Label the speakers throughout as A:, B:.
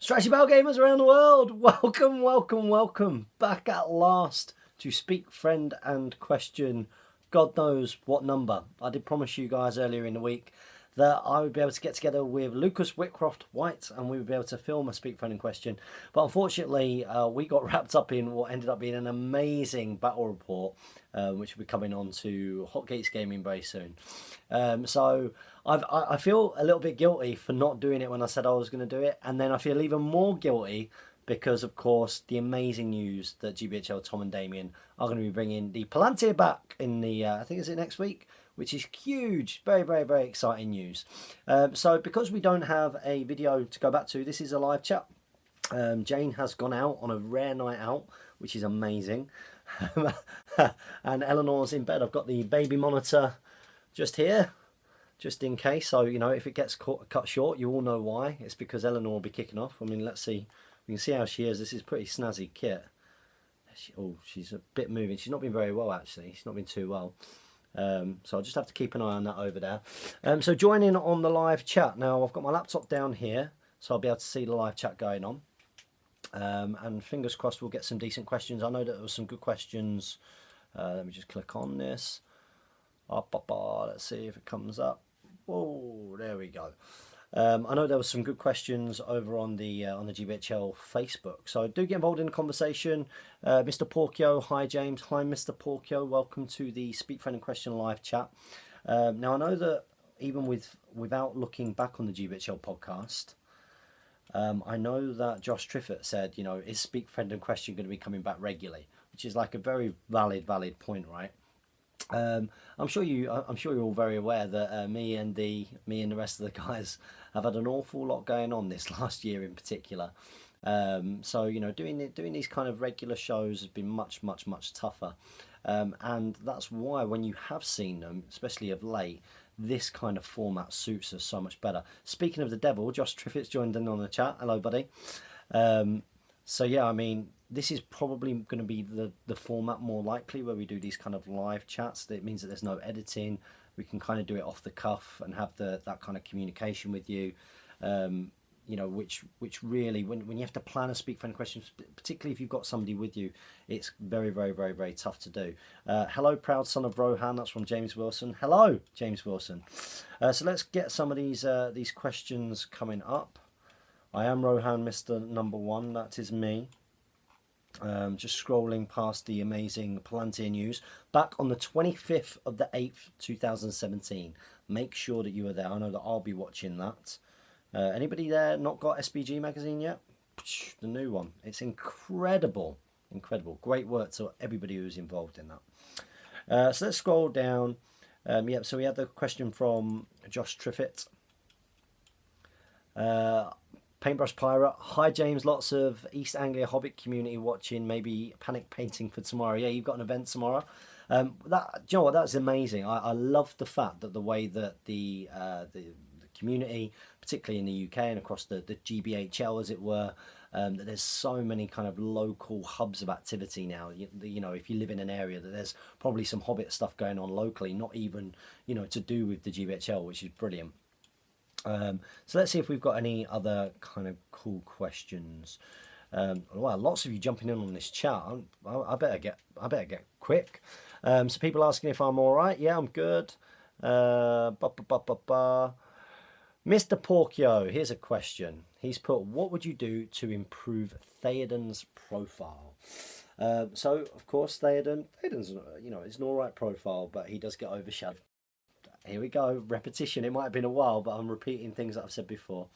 A: Strategy Battle gamers around the world, welcome, welcome, welcome back at last to Speak, Friend and Question. God knows what number. I did promise you guys earlier in the week that I would be able to get together with Lucas Whitcroft White and we would be able to film a Speak, Friend and Question. But unfortunately, we got wrapped up in what ended up being an amazing battle report, which will be coming on to Hot Gates Gaming very soon. So I feel a little bit guilty for not doing it when I said I was going to do it, and then I feel even more guilty because, of course, the amazing news that GBHL Tom and Damien are going to be bringing the Palantir back in the, I think is it next week, which is huge, very, very, very exciting news. So because we don't have a video to go back to, this is a live chat. Jane has gone out on a rare night out, which is amazing. And Eleanor's in bed. I've got the baby monitor just here, just in case. So, you know, if it gets cut short, you all know why. It's because Eleanor will be kicking off. I mean, let's see. We can see how she is. This is pretty snazzy kit. She's a bit moving. She's not been very well, actually. She's not been too well. So I'll just have to keep an eye on that over there. So join in on the live chat. Now, I've got my laptop down here, so I'll be able to see the live chat going on. And fingers crossed we'll get some decent questions. I know that there was some good questions. Let me just click on this. Let's see if it comes up. Whoa, there we go. I know there was some good questions over on the GBHL Facebook, so do get involved in the conversation. Mr. Porkio, hi James, hi Mr. Porkio, welcome to the Speak, Friend and Question live chat. Now I know that even without looking back on the GBHL podcast, I know that Josh Triffett said, you know, is Speak, Friend and Question going to be coming back regularly, which is like a very valid point, right? I'm sure you're all very aware that me and the rest of the guys have had an awful lot going on this last year in particular. So you know, doing these kind of regular shows has been much tougher, and that's why when you have seen them, especially of late, this kind of format suits us so much better. Speaking of the devil, Josh Triffett's joined in on the chat. Hello, buddy. So yeah, I mean, this is probably going to be the format more likely where we do these kind of live chats. That means that there's no editing. We can kind of do it off the cuff and have that kind of communication with you. You know, which really, when you have to plan a Speak, Friend questions, particularly if you've got somebody with you, it's very tough to do. Hello, proud son of Rohan. That's from James Wilson. Hello, James Wilson. So let's get some of these questions coming up. I am Rohan, Mr. Number One. That is me. Just scrolling past the amazing Palantir news. Back on the 25th of the 8th, 2017. Make sure that you are there. I know that I'll be watching that. Anybody there not got SBG magazine yet? The new one. It's incredible. Incredible. Great work to everybody who's involved in that. So let's scroll down. Yep, so we had the question from Josh Triffett. Paintbrush Pirate. Hi James, lots of East Anglia Hobbit community watching, maybe panic painting for tomorrow. Yeah, you've got an event tomorrow. Do you know what, that's amazing. I love the fact that the way that the community, particularly in the UK and across the GBHL as it were, that there's so many kind of local hubs of activity now. You know, if you live in an area, that there's probably some Hobbit stuff going on locally, not even, you know, to do with the GBHL, which is brilliant. So let's see if we've got any other kind of cool questions. Well, lots of you jumping in on this chat. I better get quick. So people asking if I'm all right. Yeah, I'm good. Mr. Porkio, here's a question. He's put, what would you do to improve Theoden's profile? So of course Theoden's, you know, it's an all right profile, but he does get overshadowed. Here we go, repetition. It might have been a while, but I'm repeating things that I've said before.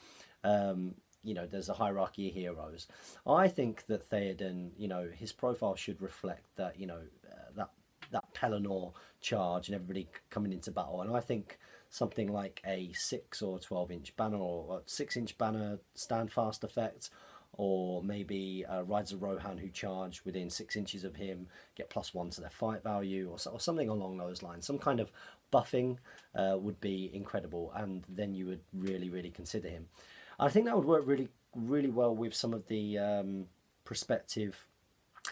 A: You know, there's a hierarchy of heroes. I think that Theoden, you know, his profile should reflect that, you know, that Pelennor charge and everybody coming into battle. And I think something like a 6 or 12-inch banner or a 6-inch banner stand fast effect, or maybe Riders of Rohan who charge within 6 inches of him get +1 to their fight value, or something along those lines. Some kind of buffing would be incredible, and then you would really consider him. I think that would work really well with some of the prospective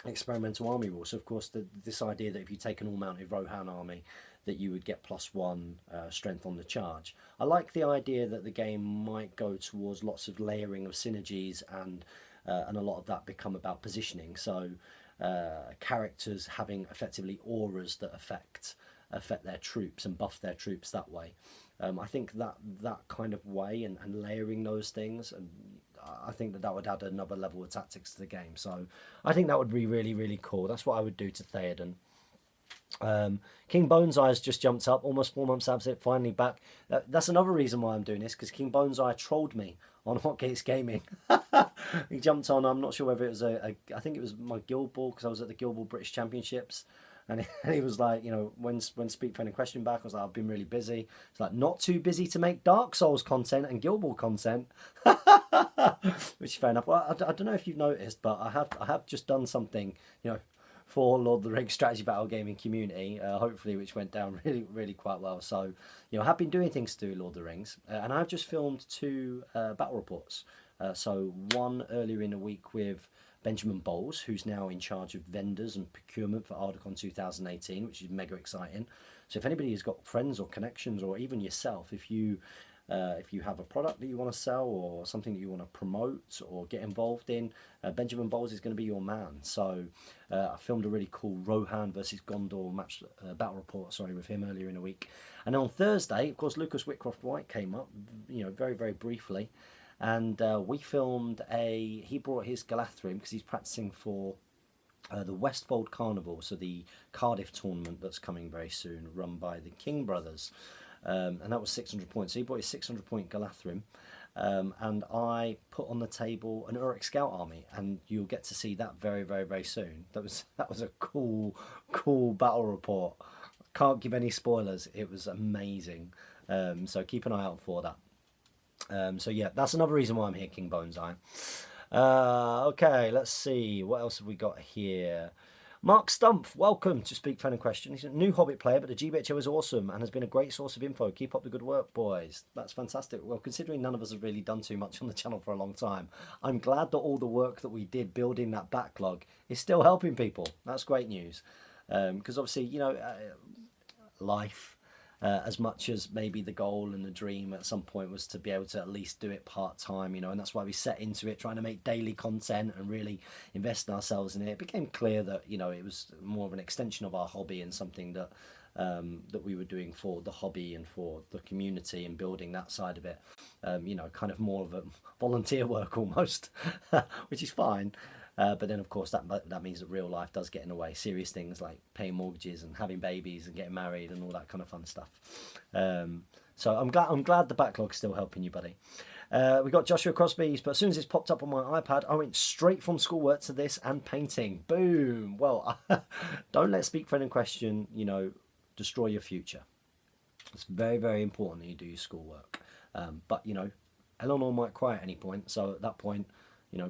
A: experimental army rules. So of course this idea that if you take an all-mounted Rohan army, that you would get +1 strength on the charge. I like the idea that the game might go towards lots of layering of synergies, and a lot of that become about positioning. So characters having effectively auras that affect their troops and buff their troops that way. I think that kind of way, and layering those things, and I think that would add another level of tactics to the game. So I think that would be really, really cool. That's what I would do to Theoden. King Boneseye has just jumped up, almost 4 months absent, finally back. That's another reason why I'm doing this, because King Boneseye trolled me on Hotgates Gaming. He jumped on, I'm not sure whether it was I think it was my Guild Ball, because I was at the Guild Ball British Championships. And he was like, when Speak Friend and Question back, I was like, I've been really busy. It's like, not too busy to make Dark Souls content and Guild Ball content. Which is fair enough. Well, I don't know if you've noticed, but I have just done something, for Lord of the Rings strategy battle gaming community, hopefully, which went down really, really quite well. So, I have been doing things to do Lord of the Rings, and I've just filmed 2 battle reports. So one earlier in the week with Benjamin Bowles, who's now in charge of vendors and procurement for Ardacon 2018, which is mega exciting. So if anybody has got friends or connections, or even yourself, if you have a product that you want to sell, or something that you want to promote or get involved in, Benjamin Bowles is going to be your man. So I filmed a really cool Rohan versus Gondor match battle report, with him earlier in the week. And on Thursday, of course, Lucas Whitcroft White came up, very, very briefly. And we filmed he brought his Galadhrim, because he's practicing for the Westfold Carnival, so the Cardiff tournament that's coming very soon, run by the King brothers. And that was 600 points. So he brought his 600-point Galadhrim, and I put on the table an Uruk Scout army, and you'll get to see that very, very, very soon. That was a cool battle report. Can't give any spoilers. It was amazing. So keep an eye out for that. So yeah, that's another reason why I'm here, King Boneseye. Okay, let's see. What else have we got here? Mark Stumpf, welcome to Speak Friend and Question. He's a new Hobbit player, but the GBHL is awesome and has been a great source of info. Keep up the good work, boys. That's fantastic. Well, considering none of us have really done too much on the channel for a long time, I'm glad that all the work that we did building that backlog is still helping people. That's great news. Because obviously, life, as much as maybe the goal and the dream at some point was to be able to at least do it part-time, and that's why we set into it, trying to make daily content and really invest in ourselves in it. It became clear that, it was more of an extension of our hobby, and something that that we were doing for the hobby and for the community, and building that side of it, kind of more of a volunteer work almost, which is fine. But then, of course, that means that real life does get in the way. Serious things like paying mortgages and having babies and getting married and all that kind of fun stuff. So I'm glad the backlog's still helping you, buddy. We got Joshua Crosby, but as soon as it's popped up on my iPad, I went straight from schoolwork to this and painting. Boom. Well, don't let Speak Friend and Question, destroy your future. It's very, very important that you do your schoolwork. But Eleanor might cry at any point, so at that point,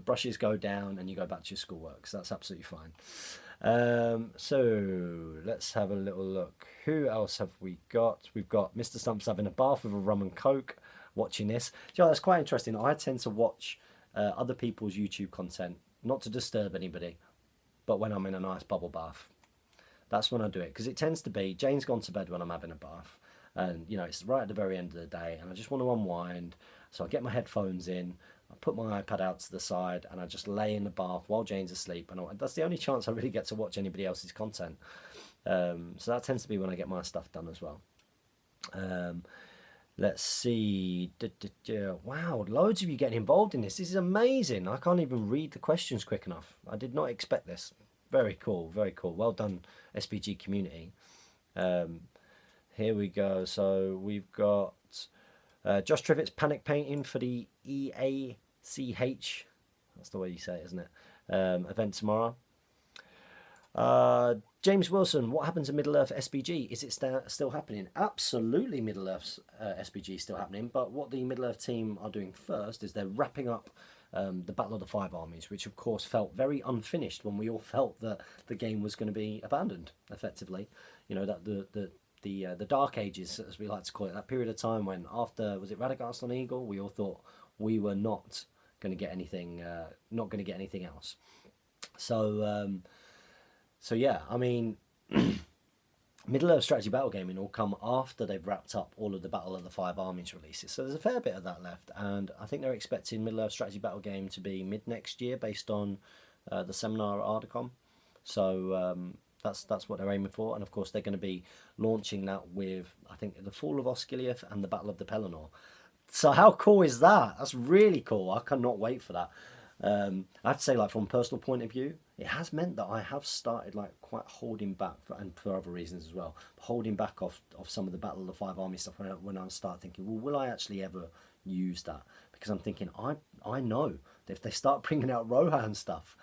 A: brushes go down and you go back to your schoolwork. So that's absolutely fine. So let's have a little look. Who else have we got? We've got Mr. Stumps having a bath with a rum and coke, watching this. That's quite interesting. I tend to watch other people's YouTube content, not to disturb anybody, but when I'm in a nice bubble bath. That's when I do it, because it tends to be Jane's gone to bed when I'm having a bath, and it's right at the very end of the day, and I just want to unwind. So I get my headphones in, I put my iPad out to the side, and I just lay in the bath while Jane's asleep. And that's the only chance I really get to watch anybody else's content. So that tends to be when I get my stuff done as well. Let's see. Wow, loads of you getting involved in this. This is amazing. I can't even read the questions quick enough. I did not expect this. Very cool, very cool. Well done, SPG community. Here we go. So we've got Josh Trivets panic painting for the EACH. That's the way you say it, isn't it? Event tomorrow. James Wilson, what happens in Middle Earth SPG? Is it still happening? Absolutely, Middle Earth's SPG is still happening. But what the Middle Earth team are doing first is they're wrapping up the Battle of the Five Armies, which of course felt very unfinished when we all felt that the game was going to be abandoned, effectively. That the Dark Ages, as we like to call it, that period of time when after, was it Radagast on Eagle, we all thought we were not going to get anything, else. So yeah, I mean, Middle-earth strategy battle gaming will come after they've wrapped up all of the Battle of the Five Armies releases. So there's a fair bit of that left, and I think they're expecting Middle-earth strategy battle game to be mid next year based on the seminar at Ardacon. So that's what they're aiming for, and of course they're going to be launching that with, I think, the Fall of Osgiliath and the Battle of the Pelennor. So how cool is that? That's really cool. I cannot wait for that. I have to say, like, from a personal point of view, it has meant that I have started like quite holding back, and for other reasons as well, holding back of some of the Battle of the Five Armies stuff when I start thinking, well, will I actually ever use that? Because I'm thinking, I know that if they start bringing out Rohan stuff,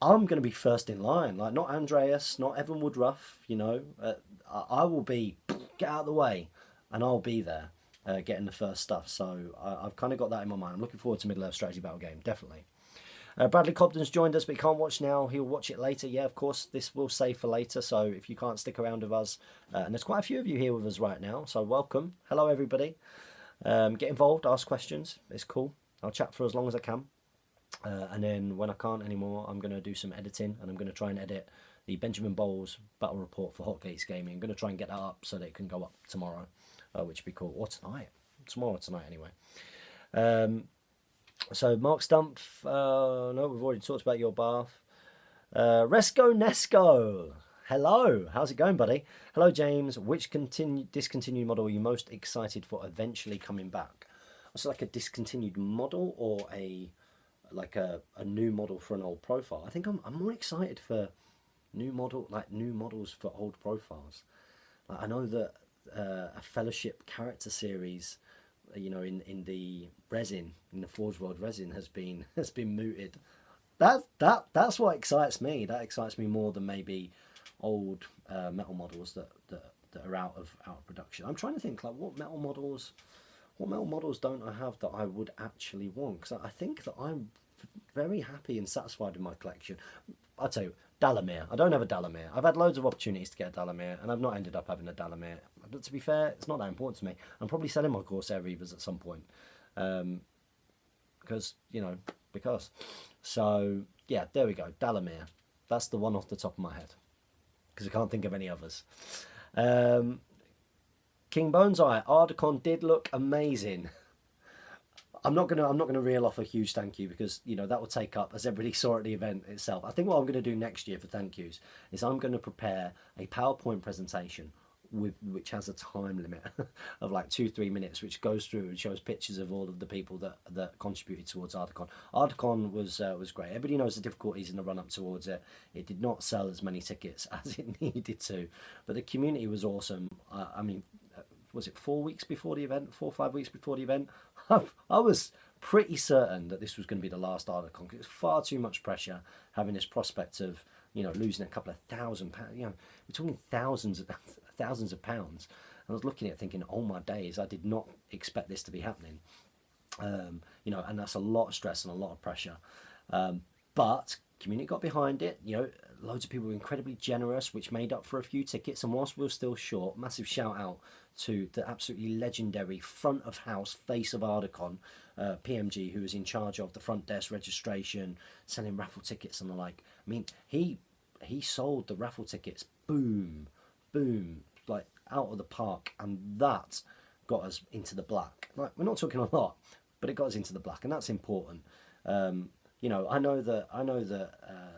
A: I'm going to be first in line. Like, not Andreas, not Evan Woodruff, you know. I will be, get out of the way, and I'll be there getting the first stuff. So I've kind of got that in my mind. I'm looking forward to Middle-earth strategy battle game, definitely. Bradley Cobden's joined us, but he can't watch now. He'll watch it later. Yeah, of course, this will save for later. So if you can't stick around with us, and there's quite a few of you here with us right now, so welcome. Hello, everybody. Get involved, ask questions. It's cool. I'll chat for as long as I can. And then when I can't anymore, I'm going to do some editing, and I'm going to try and edit the Benjamin Bowles battle report for Hotgates Gaming. I'm going to try and get that up so that it can go up tomorrow, which would be cool. Or tonight. Tomorrow or tonight, anyway. So Mark Stump, no, we've already talked about your bath. Resco Nesco, hello, how's it going, buddy? Hello, James. Which discontinued model are you most excited for eventually coming back? So like a discontinued model or a new model for an old profile? I think I'm more excited for new models for old profiles. Like, I know that a Fellowship character series, you know, in the resin, in the Forge World resin, has been mooted. That's what excites me. That excites me more than maybe old metal models that are out of production. I'm trying to think, like, what metal models don't I have that I would actually want? Because I think that I'm very happy and satisfied with my collection. I'll tell you, Dalamir. I don't have a Dalamir. I've had loads of opportunities to get a Dalamir, and I've not ended up having a Dalamir. But to be fair, it's not that important to me. I'm probably selling my Corsair Reavers at some point. Because. So, yeah, there we go. Dalamir. That's the one off the top of my head. Because I can't think of any others. King Boneseye, Ardacon did look amazing. I'm not gonna reel off a huge thank you, because that will take up, as everybody saw at the event itself. I think what I'm gonna do next year for thank yous is I'm gonna prepare a PowerPoint presentation which has a time limit of like 2-3 minutes, which goes through and shows pictures of all of the people that contributed towards Ardacon. Ardacon was great. Everybody knows the difficulties in the run up towards it. It did not sell as many tickets as it needed to, but the community was awesome. I mean, was it 4 weeks before the event, 4 or 5 weeks before the event? I was pretty certain that this was going to be the last Ardacon. It's far too much pressure having this prospect of losing a couple of £1,000. We're talking thousands of pounds. I was looking at it thinking, oh my days, I did not expect this to be happening. And that's a lot of stress and a lot of pressure. But community got behind it. Loads of people were incredibly generous, which made up for a few tickets. And whilst we were still short, massive shout out to the absolutely legendary front of house face of Ardacon, PMG, who was in charge of the front desk registration, selling raffle tickets and the like. I mean, he sold the raffle tickets, boom, like out of the park, and that got us into the black. Like, we're not talking a lot, but it got us into the black, and that's important. I know that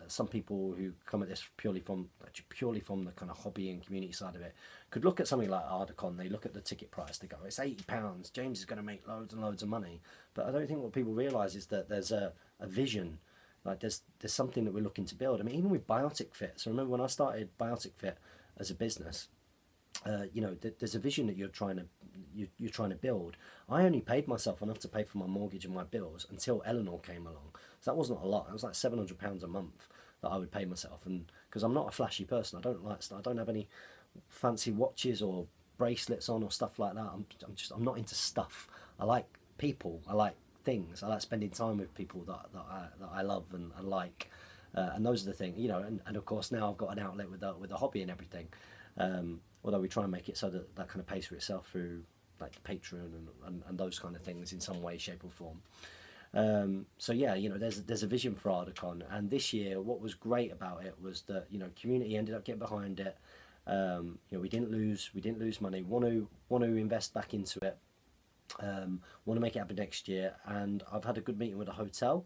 A: some people who come at this purely from the kind of hobby and community side of it could look at something like Ardacon. They look at the ticket price. They go, it's £80. James is going to make loads and loads of money. But I don't think what people realise is that there's a vision. Like, there's something that we're looking to build. I mean, even with Biotic Fit. So remember when I started Biotic Fit as a business, there's a vision that you're trying to build. I only paid myself enough to pay for my mortgage and my bills until Eleanor came along. So that wasn't a lot. It was like £700 a month that I would pay myself, and because I'm not a flashy person, I don't have any fancy watches or bracelets on or stuff like that. I'm not into stuff. I like people. I like things. I like spending time with people that I love and like. And those are the things, and of course now I've got an outlet with the hobby and everything. Although we try and make it so that kind of pays for itself through like Patreon and those kind of things in some way, shape or form. So yeah, there's a vision for Ardacon, and this year what was great about it was that community ended up getting behind it. We didn't lose money. Want to invest back into it. Want to make it happen next year. And I've had a good meeting with the hotel.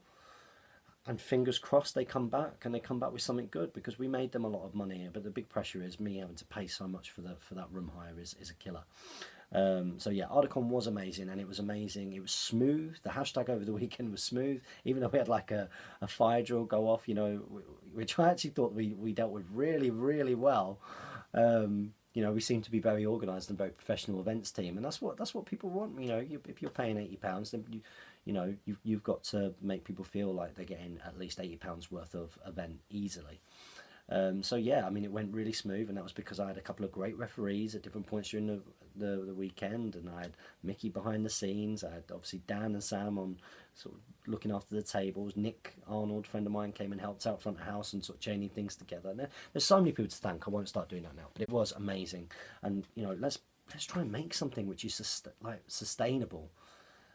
A: And fingers crossed they come back and they come back with something good, because we made them a lot of money. But the big pressure is me having to pay so much for that room hire is a killer. So yeah, Ardacon was amazing, and it was amazing. It was smooth. The hashtag over the weekend was smooth, even though we had like a fire drill go off, which I actually thought we dealt with really, really well. We seem to be very organised and very professional events team, and that's what people want. If you're paying £80, then you've got to make people feel like they're getting at least £80 worth of event easily. So yeah, I mean, it went really smooth, and that was because I had a couple of great referees at different points during the weekend, and I had Mickey behind the scenes. I had obviously Dan and Sam on sort of looking after the tables. Nick Arnold, friend of mine, came and helped out front of house and sort of chaining things together. And there's so many people to thank. I won't start doing that now, but it was amazing. And let's try and make something which is sustainable,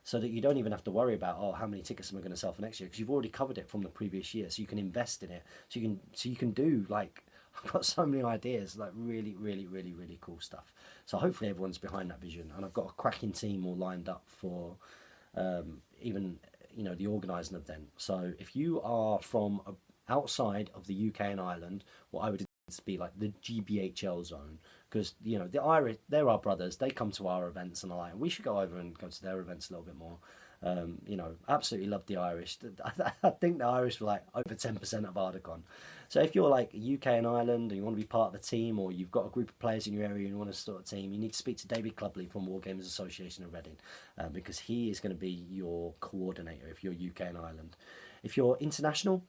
A: so that you don't even have to worry about, how many tickets am I going to sell for next year, because you've already covered it from the previous year. So you can invest in it. So you can do, like, I've got so many ideas, like really, really, really, really cool stuff. So hopefully everyone's behind that vision, and I've got a cracking team all lined up for even the organising of them. So if you are from outside of the UK and Ireland, what I would to be like the GBHL zone, because the Irish, they're our brothers. They come to our events and are like, we should go over and go to their events a little bit more. Absolutely love the Irish. I think the Irish were like over 10% of Ardacon. So if you're like UK and Ireland and you want to be part of the team, or you've got a group of players in your area and you want to start a team, you need to speak to David Clubley from War Games Association of Reading, because he is going to be your coordinator if you're UK and Ireland. If you're international,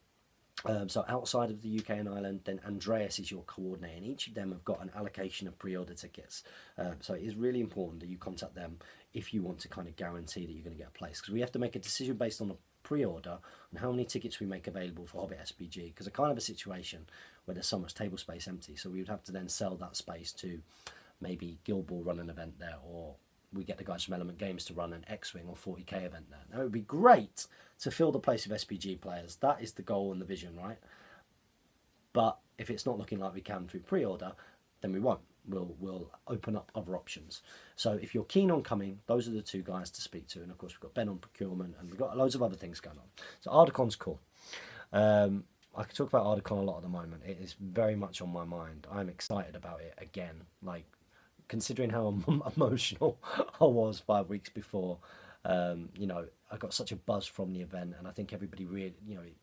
A: so outside of the UK and Ireland, then Andreas is your coordinator, and each of them have got an allocation of pre-order tickets. So it is really important that you contact them if you want to kind of guarantee that you're going to get a place, because we have to make a decision based on a pre-order and how many tickets we make available for Hobbit SBG, because I can't have a situation where there's so much table space empty. So we would have to then sell that space to maybe Guildball run an event there, or we get the guys from Element Games to run an X-Wing or 40k event there. Now, it would be great to fill the place of SPG players. That is the goal and the vision, right? But if it's not looking like we can through pre-order, then we won't. We'll open up other options. So if you're keen on coming, those are the two guys to speak to. And of course, we've got Ben on procurement, and we've got loads of other things going on. So Ardacon's cool. I can talk about Ardacon a lot at the moment. It is very much on my mind. I'm excited about it again. Like, considering how emotional I was 5 weeks before, I got such a buzz from the event, and I think everybody really,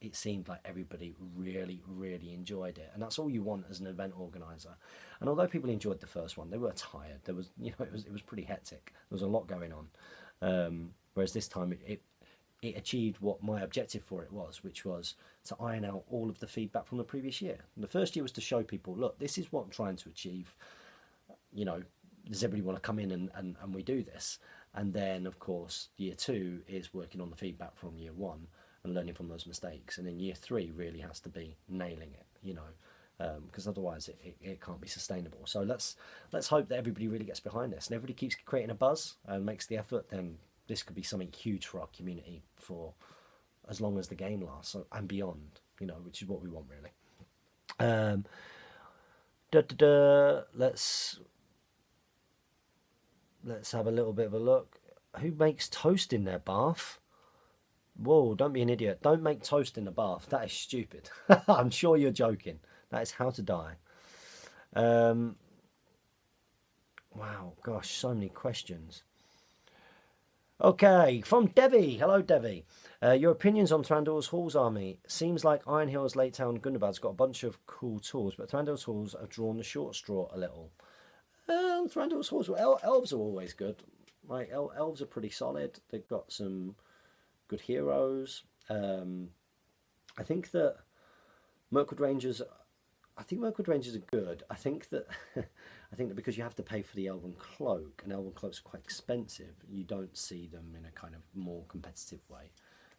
A: it seemed like everybody really, really enjoyed it, and that's all you want as an event organizer. And although people enjoyed the first one, they were tired. There was, it was pretty hectic. There was a lot going on. Whereas this time, it achieved what my objective for it was, which was to iron out all of the feedback from the previous year. And the first year was to show people, look, this is what I'm trying to achieve. Does everybody want to come in and we do this? And then, of course, year 2 is working on the feedback from year 1 and learning from those mistakes. And then year 3 really has to be nailing it, because otherwise it can't be sustainable. So let's hope that everybody really gets behind this and everybody keeps creating a buzz and makes the effort. Then this could be something huge for our community for as long as the game lasts and beyond, which is what we want, really. Let's have a little bit of a look. Who makes toast in their bath? Whoa, don't be an idiot. Don't make toast in the bath. That is stupid. I'm sure you're joking. That is how to die. Wow, gosh, so many questions. Okay, from Devi. Hello, Devi. Your opinions on Thranduil's Hall's army. Seems like Iron Hill's Late Town Gundabad's got a bunch of cool tools, but Thranduil's Halls have drawn the short straw a little. Thranduil's Halls, elves are always good. Like, elves are pretty solid. They've got some good heroes. I think that Mirkwood Rangers are good. I think that because you have to pay for the Elven Cloak, and Elven Cloaks are quite expensive, you don't see them in a kind of more competitive way.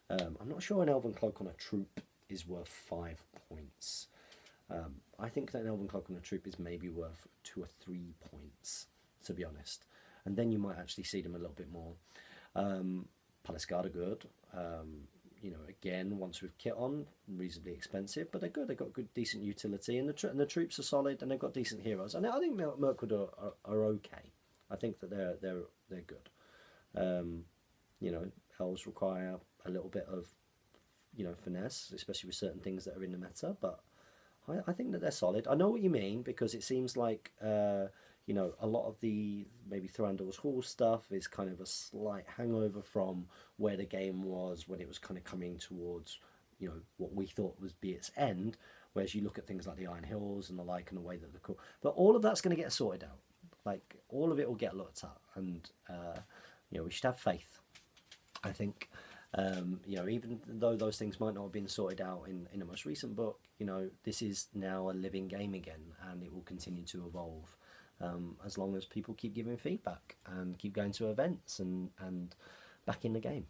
A: I'm not sure an Elven Cloak on a troop is worth 5 points. I think that an Elven Cloak on a troop is maybe worth 2 or 3 points, to be honest. And then you might actually see them a little bit more. Palace Guard are good. again, once with kit on, reasonably expensive, but they're good. They've got good, decent utility, and the troops are solid, and they've got decent heroes. And I think Mirkwood are okay. I think that they're good. You know, elves require a little bit of, you know, finesse, especially with certain things that are in the meta, but I think that they're solid. I know what you mean, because it seems like you know, a lot of the maybe Thranduil's Hall stuff is kind of a slight hangover from where the game was when it was kind of coming towards, you know, what we thought was be its end. Whereas you look at things like the Iron Hills and the like, and the way that they're cool, but all of that's going to get sorted out. Like, all of it will get looked at, and you know, we should have faith, I think. You know, even though those things might not have been sorted out in the most recent book, you know, this is now a living game again, and it will continue to evolve. As long as people keep giving feedback and keep going to events and back in the game.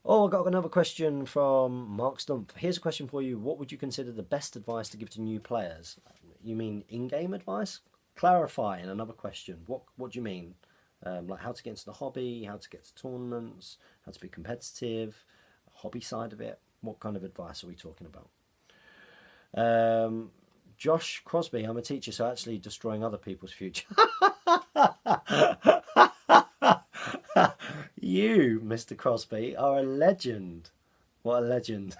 A: Oh, I got another question from Mark Stumpf. Here's a question for you. What would you consider the best advice to give to new players? You mean in-game advice? Clarify in another question. What do you mean? Like how to get into the hobby, how to get to tournaments, how to be competitive, hobby side of it. What kind of advice are we talking about? Josh Crosby, I'm a teacher, so actually destroying other people's future. You, Mr. Crosby, are a legend. What a legend.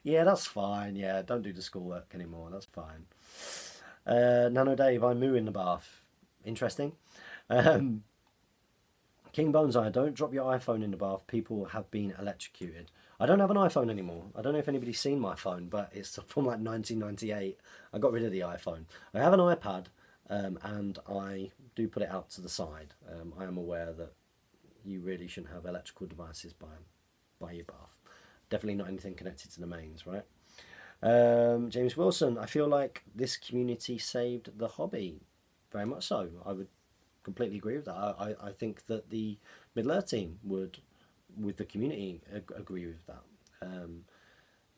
A: Yeah, that's fine. Yeah, don't do the schoolwork anymore. That's fine. Nano Dave, I moo in the bath. Interesting. King Bonsai, don't drop your iPhone in the bath. People have been electrocuted. I don't have an iPhone anymore. I don't know if anybody's seen my phone, but it's from like 1998. I got rid of the iPhone. I have an iPad, and I do put it out to the side. I am aware that you really shouldn't have electrical devices by your bath. Definitely not anything connected to the mains, right? James Wilson, I feel like this community saved the hobby. Very much so. I would completely agree with that. I think that the Middle-earth team would, with the community, agree with that.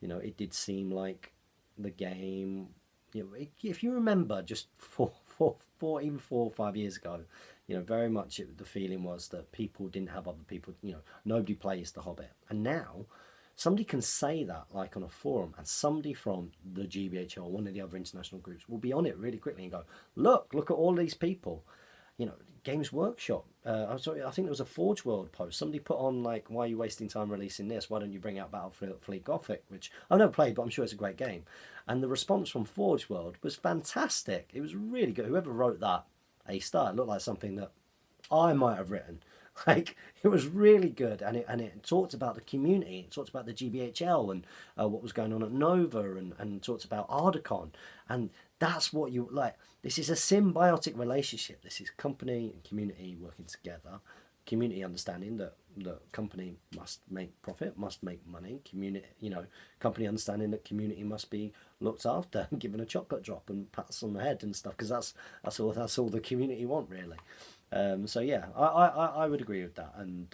A: You know, it did seem like the game, you know, if you remember just even 4 or 5 years ago, you know, very much the feeling was that people didn't have other people, you know, nobody plays the Hobbit. And now somebody can say that, like on a forum, and somebody from the GBHL, one of the other international groups, will be on it really quickly and go, look at all these people. You know, Games Workshop. I'm sorry, I think there was a Forge World post. Somebody put on, like, why are you wasting time releasing this? Why don't you bring out Battlefleet Gothic, which I've never played, but I'm sure it's a great game. And the response from Forge World was fantastic. It was really good. Whoever wrote that, A-star, it looked like something that I might have written. Like, it was really good, and it talked about the community. It talked about the GBHL and what was going on at Nova, and talked about Ardacon, and that's what you like. This is a symbiotic relationship. This is company and community working together. Community understanding that the company must make profit, must make money. Community, you know, company understanding that community must be looked after and given a chocolate drop and pats on the head and stuff, because that's all the community want, really. So yeah, I would agree with that, and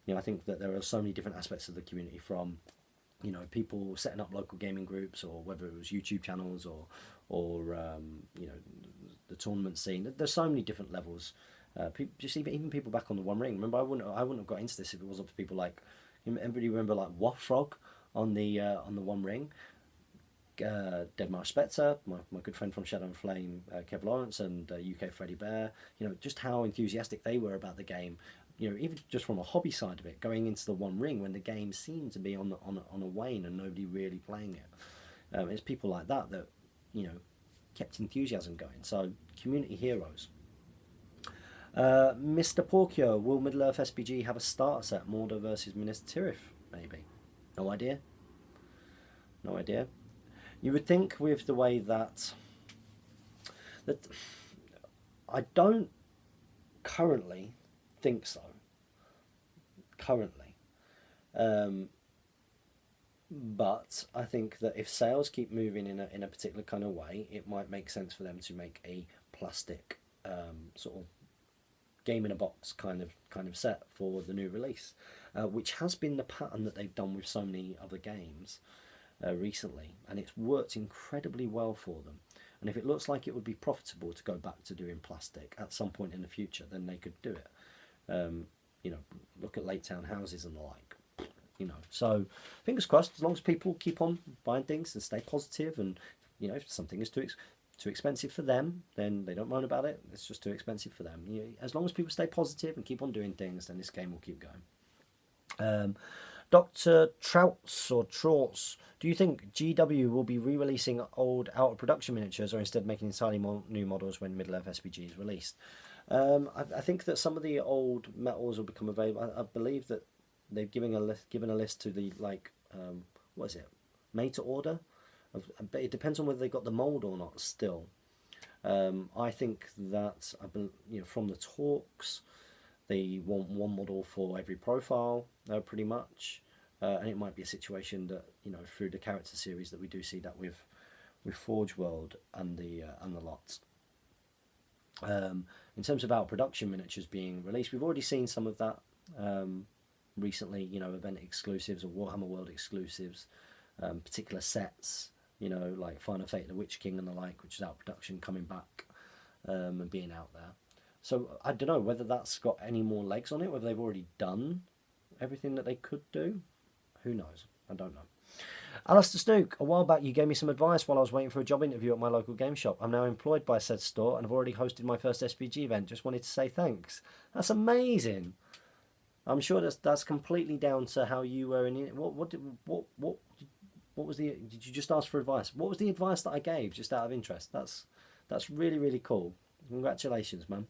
A: you know, I think that there are so many different aspects of the community, from, you know, people setting up local gaming groups, or whether it was YouTube channels, or you know, the tournament scene. There's so many different levels. People, just even people back on the One Ring. Remember, I wouldn't have got into this if it wasn't for people like, everybody remember like Waffrog on the One Ring. Deadmar Spectre, my good friend from Shadow and Flame, Kev Lawrence, and UK Freddy Bear. You know, just how enthusiastic they were about the game. You know, even just from a hobby side of it, going into the One Ring when the game seemed to be on a wane and nobody really playing it. It's people like that, you know, kept enthusiasm going. So, community heroes. Mr. Porkio, will Middle-earth SPG have a starter set? Mordor versus Minas Tirith, maybe? No idea. No idea. You would think, with the way that I don't currently think so. But I think that if sales keep moving in a particular kind of way, it might make sense for them to make a plastic sort of game in a box kind of set for the new release, which has been the pattern that they've done with so many other games recently, and it's worked incredibly well for them. And if it looks like it would be profitable to go back to doing plastic at some point in the future, then they could do it. You know, look at Lake Town Houses and the like. So fingers crossed, as long as people keep on buying things and stay positive, and if something is too expensive for them, then they don't moan about it. It's just too expensive for them. As long as people stay positive and keep on doing things, then this game will keep going. Dr. Trouts, do you think GW will be re-releasing old out of production miniatures, or instead making entirely new models when Middle-earth SPG is released? I think that some of the old metals will become available. I believe that they've given a list to the what is it, made to order, but it depends on whether they got the mold or not. Still, I think that from the talks, they want one model for every profile, pretty much, and it might be a situation that through the character series that we do see that with Forge World and the lot. In terms of our production miniatures being released, we've already seen some of that recently. Event exclusives or Warhammer World exclusives, particular sets. Like Final Fate of the Witch King and the like, which is out of production, coming back and being out there. So I don't know whether that's got any more legs on it, whether they've already done everything that they could do. Who knows? I don't know. Alistair Snook, a while back you gave me some advice while I was waiting for a job interview at my local game shop. I'm now employed by said store and have already hosted my first SPG event. Just wanted to say thanks. That's amazing. I'm sure that's completely down to how you were in it. What was the? Did you just ask for advice? What was the advice that I gave, just out of interest? That's really, really cool. Congratulations, man.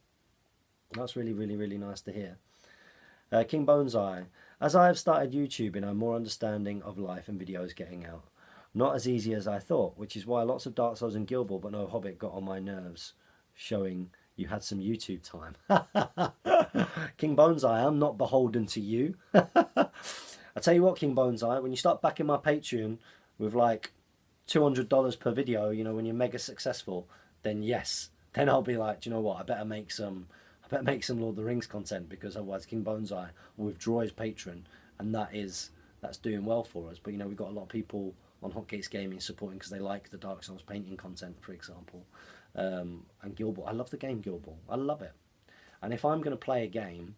A: That's really, really, really nice to hear. King Boneseye. As I have started YouTubing, I'm more understanding of life and videos getting out. Not as easy as I thought, which is why lots of Dark Souls and Guild Ball but no Hobbit got on my nerves, showing you had some YouTube time. King Boneseye, I'm not beholden to you. I tell you what, King Boneseye, when you start backing my Patreon with like $200 per video, when you're mega successful, then yes, then I'll be like, do you know what? I better make some Lord of the Rings content, because otherwise King Boneseye will withdraw his patron, and that's doing well for us. But we've got a lot of people on Hotcakes Gaming supporting because they like the Dark Souls painting content, for example, and Guild Ball. I love the game Guild Ball. I love it. And if I'm going to play a game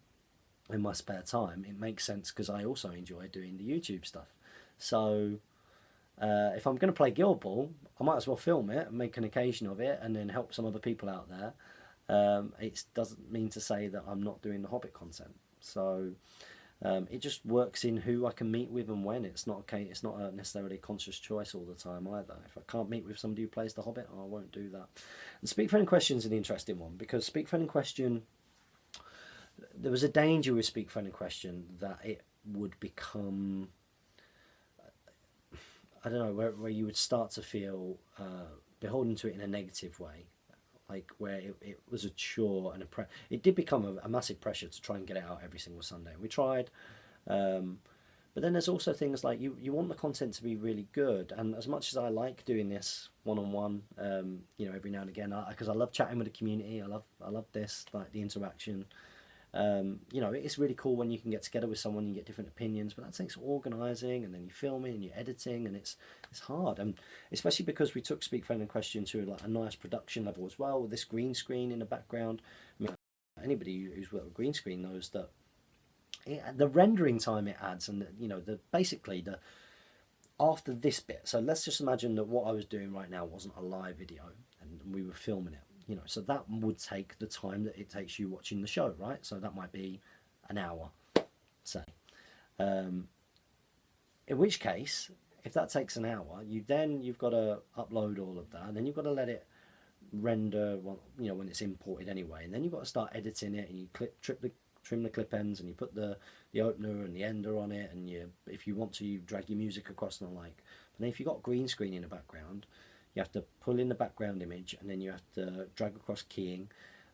A: in my spare time, it makes sense because I also enjoy doing the YouTube stuff. So if I'm going to play Guild Ball, I might as well film it and make an occasion of it and then help some other people out there. It doesn't mean to say that I'm not doing the Hobbit content. So it just works in who I can meet with and when. It's not necessarily a conscious choice all the time either. If I can't meet with somebody who plays the Hobbit, I won't do that. And Speak Friend Question is an interesting one, because Speak Friend Question, there was a danger with Speak Friend Question that it would become, I don't know, where you would start to feel beholden to it in a negative way. Like where it was a chore and it did become a massive pressure to try and get it out every single Sunday. We tried, but then there's also things like you want the content to be really good. And as much as I like doing this one-on-one, every now and again, because I love chatting with the community, I love this, like the interaction. It's really cool when you can get together with someone and you get different opinions, but that takes organising, and then you're filming and you're editing, and it's hard. And especially because we took Speak Friend and Question to a nice production level as well, with this green screen in the background. I mean, anybody who's worked with green screen knows that the rendering time it adds, and basically after this bit. So let's just imagine that what I was doing right now wasn't a live video and we were filming it. So that would take the time that it takes you watching the show, right? So that might be an hour, say. In which case, if that takes an hour, you've got to upload all of that, and then you've got to let it render, when it's imported anyway, and then you've got to start editing it, and you trim the clip ends, and you put the opener and the ender on it, and if you want to, you drag your music across and the like. But then if you've got green screen in the background, you have to pull in the background image, and then you have to drag across keying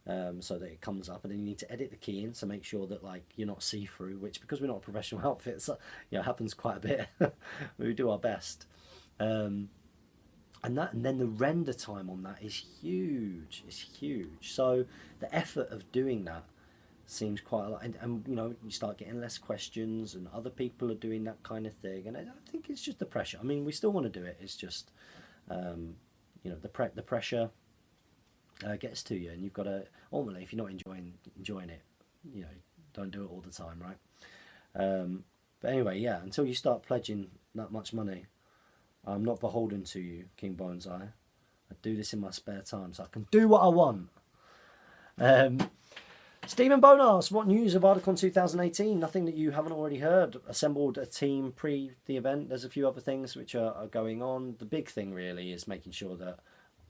A: so that it comes up, and then you need to edit the keying to make sure that you're not see-through, which, because we're not a professional outfit, happens quite a bit. We do our best. And then the render time on that is huge. It's huge. So the effort of doing that seems quite a lot, and you start getting less questions, and other people are doing that kind of thing, and I think it's just the pressure. I mean, we still want to do it. It's just the pressure gets to you, and you've got to, ultimately, if you're not enjoying it, don't do it all the time, right? But anyway, yeah, until you start pledging that much money, I'm not beholden to you, King Bonsai. I do this in my spare time, so I can do what I want. Stephen Bone asks, what news of Ardacon 2018? Nothing that you haven't already heard. Assembled a team pre the event. There's a few other things which are going on. The big thing really is making sure that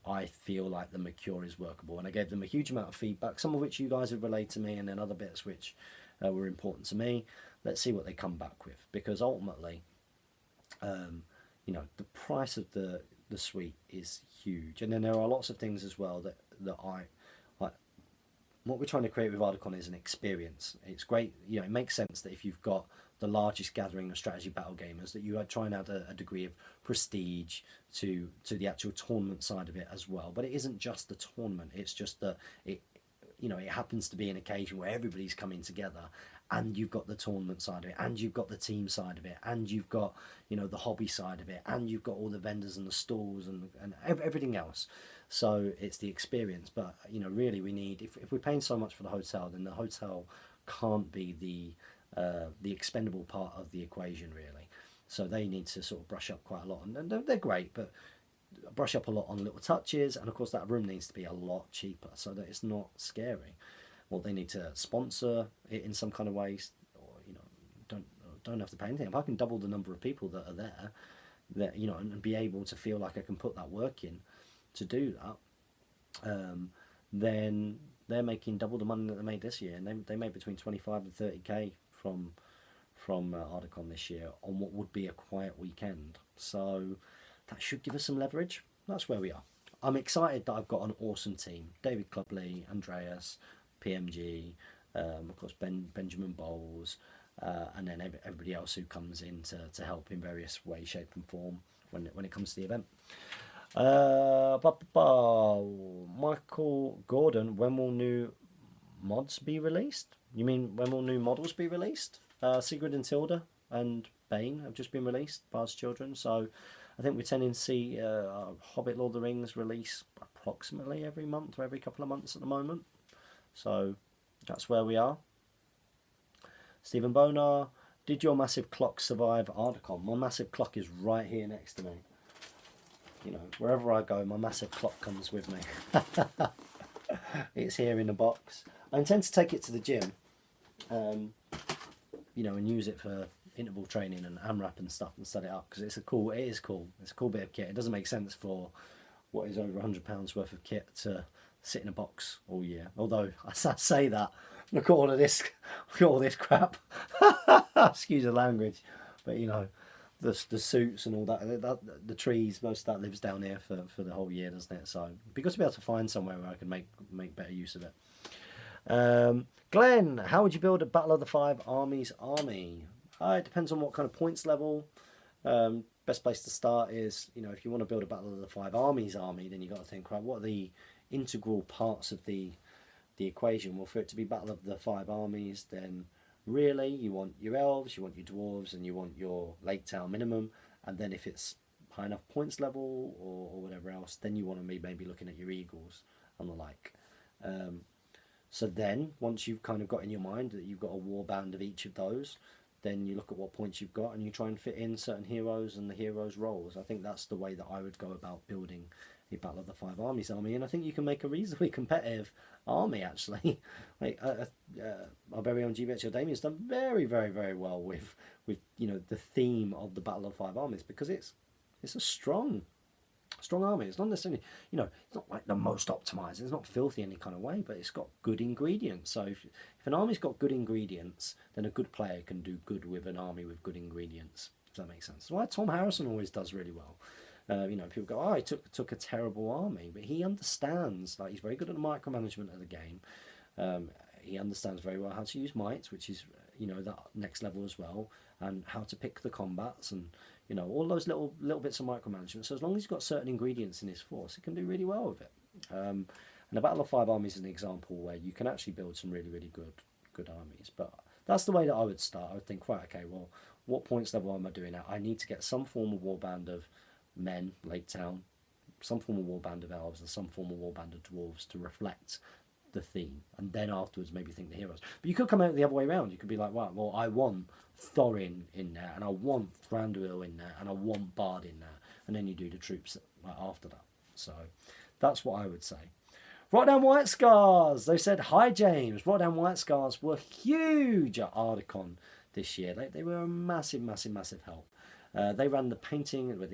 A: I feel like the Mercure is workable. And I gave them a huge amount of feedback, some of which you guys have relayed to me, and then other bits which were important to me. Let's see what they come back with. Because ultimately, the price of the suite is huge. And then there are lots of things as well that I what we're trying to create with Ardacon is an experience. It's great, it makes sense that if you've got the largest gathering of strategy battle gamers, that you are trying to add a degree of prestige to the actual tournament side of it as well. But it isn't just the tournament, it's just that it happens to be an occasion where everybody's coming together, and you've got the tournament side of it, and you've got the team side of it, and you've got the hobby side of it, and you've got all the vendors and the stalls and everything else. So it's the experience. But really we need, if we're paying so much for the hotel, then the hotel can't be the expendable part of the equation really. So they need to sort of brush up quite a lot, and they're great, but brush up a lot on little touches, and of course that room needs to be a lot cheaper so that it's not scary. Well, they need to sponsor it in some kind of ways, or don't have to pay anything. If I can double the number of people that are there, that and be able to feel like I can put that work in to do that, then they're making double the money that they made this year, and they made between 25 and 30k from Ardacon this year on what would be a quiet weekend. So that should give us some leverage. That's where we are. I'm excited that I've got an awesome team: David Clubley, Andreas, PMG, of course Benjamin Bowles, and then everybody else who comes in to help in various ways, shape and form when it comes to the event. Michael Gordon, when will new mods be released? You mean when will new models be released? Sigrid and Tilda and Bane have just been released, Bard's Children, so I think we're tending to see Hobbit Lord of the Rings release approximately every month or every couple of months at the moment. So that's where we are. Stephen Bonar, did your massive clock survive Ardacon? My massive clock is right here next to me. Wherever I go, my massive clock comes with me. It's here in the box. I intend to take it to the gym, and use it for interval training and AMRAP and stuff, and set it up, because it is cool. It's a cool bit of kit. It doesn't make sense for what is over £100 worth of kit to sit in a box all year. Although I say that, look at all this crap. Excuse the language, but the suits and all that, the trees, most of that lives down here for the whole year, doesn't it? So it'd be good to be able to find somewhere where I can make better use of it. Glenn, how would you build a Battle of the Five Armies army? It depends on what kind of points level. Best place to start is, if you want to build a Battle of the Five Armies army, then you've got to think, right, what are the integral parts of the equation? Well, for it to be Battle of the Five Armies, then really you want your elves, you want your dwarves, and you want your Lake Town minimum. And then if it's high enough points level or whatever else, then you want to be maybe looking at your eagles and the like. So then once you've kind of got in your mind that you've got a warband of each of those, then you look at what points you've got and you try and fit in certain heroes and the heroes' roles. I think that's the way that I would go about building a Battle of the Five Armies army, and I think you can make a reasonably competitive army actually. Like our very own GBHL Damien's done very, very, very well with the theme of the Battle of Five Armies, because it's a strong army. It's not necessarily, it's not like the most optimized. It's not filthy in any kind of way, but it's got good ingredients. So if an army's got good ingredients, then a good player can do good with an army with good ingredients. If that makes sense. That's why Tom Harrison always does really well. People go, oh, he took a terrible army, but he understands. Like, he's very good at the micromanagement of the game. He understands very well how to use might, which is that next level as well, and how to pick the combats and all those little bits of micromanagement. So as long as he's got certain ingredients in his force, he can do really well with it. And the Battle of Five Armies is an example where you can actually build some really, really good armies. But that's the way that I would start. I would think, right, okay, well, what points level am I doing at? I need to get some form of warband of men, Lake Town, some form of warband of elves, and some form of warband of dwarves to reflect the theme, and then afterwards maybe think the heroes. But you could come out the other way around. You could be like, right, well, I want Thorin in there, and I want Thranduil in there, and I want Bard in there, and then you do the troops after that. So that's what I would say. Rotterdam White Scars, they said, hi James. Rotterdam White Scars were huge at Ardacon this year. They were a massive, massive, massive help. They ran the painting with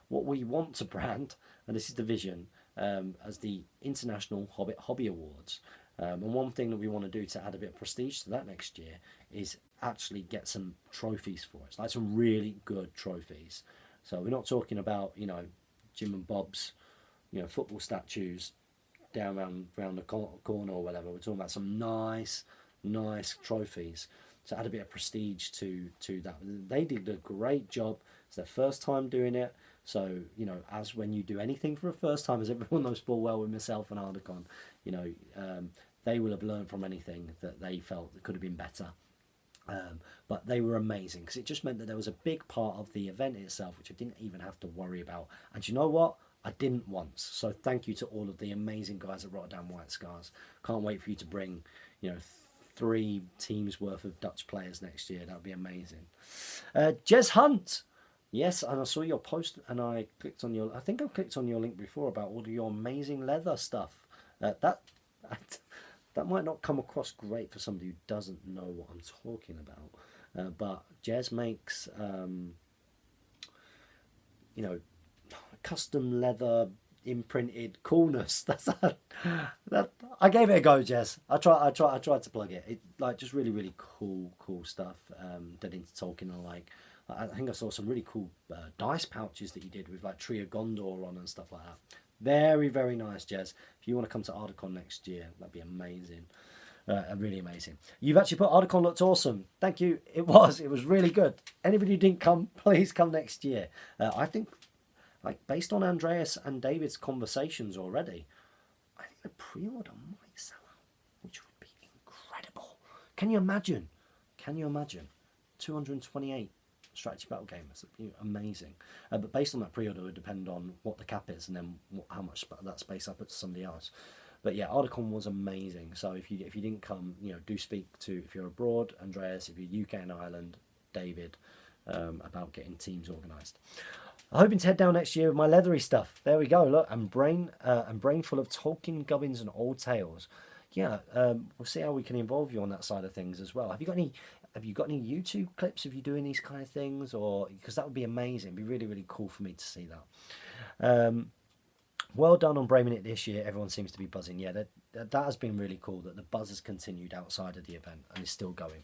A: what we want to brand, and this is the vision, as the International Hobbit Hobby Awards. And one thing that we want to do to add a bit of prestige to that next year is actually get some trophies for us, like some really good trophies. So we're not talking about, Jim and Bob's, football statues down around the corner or whatever. We're talking about some nice trophies to add a bit of prestige to that. They did a great job. It's their first time doing it. So, as when you do anything for a first time, as everyone knows full well with myself and Ardacon, they will have learned from anything that they felt that could have been better. But they were amazing because it just meant that there was a big part of the event itself which I didn't even have to worry about. And you know what? I didn't once. So thank you to all of the amazing guys at Rotterdam White Scars. Can't wait for you to bring, 3 teams worth of Dutch players next year. That would be amazing. Jez Hunt. Yes, and I saw your post and I clicked on your... I think I clicked on your link before about all of your amazing leather stuff. That might not come across great for somebody who doesn't know what I'm talking about. But Jez makes, custom leather imprinted coolness. That I gave it a go, Jez. I tried to plug it. It just really cool stuff. That into Tolkien and I think I saw some really cool dice pouches that you did with like Tree of Gondor on and stuff like that. Very, very nice, Jez. If you want to come to Ardacon next year, that'd be amazing. Really amazing. You've actually put Ardacon looked awesome. Thank you. It was really good. Anybody who didn't come, please come next year. I think, based on Andreas and David's conversations already, I think the pre-order might sell out, which would be incredible. Can you imagine? 228 strategy battle gamers. It'd be amazing. But based on that pre-order, it would depend on what the cap is and then how much that space I put to somebody else. But yeah, Ardacon was amazing. So if you didn't come, do speak to, if you're abroad, Andreas, if you're UK and Ireland, David, about getting teams organised. I'm hoping to head down next year with my leathery stuff. There we go. Look, and brain full of Tolkien gubbins and old tales. Yeah, we'll see how we can involve you on that side of things as well. Have you got any YouTube clips of you doing these kind of things, or because that would be amazing. It'd be really cool for me to see that. Well done on braving it this year. Everyone seems to be buzzing. Yeah, that has been really cool that the buzz has continued outside of the event and is still going.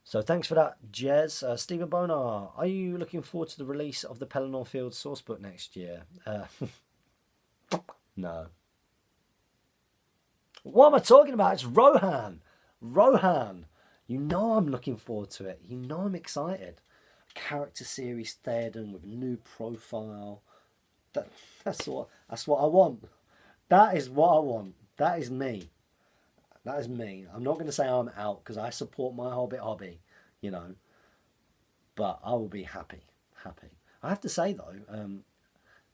A: So thanks for that, Jez. Stephen Bonar, are you looking forward to the release of the Pelennor Field sourcebook next year? No. What am I talking about? It's Rohan. I'm looking forward to it. I'm excited. Character series Theoden with a new profile. That's what I want. That is what I want. That is me. I'm not going to say I'm out because I support my Hobbit hobby, but I will be happy. I have to say though,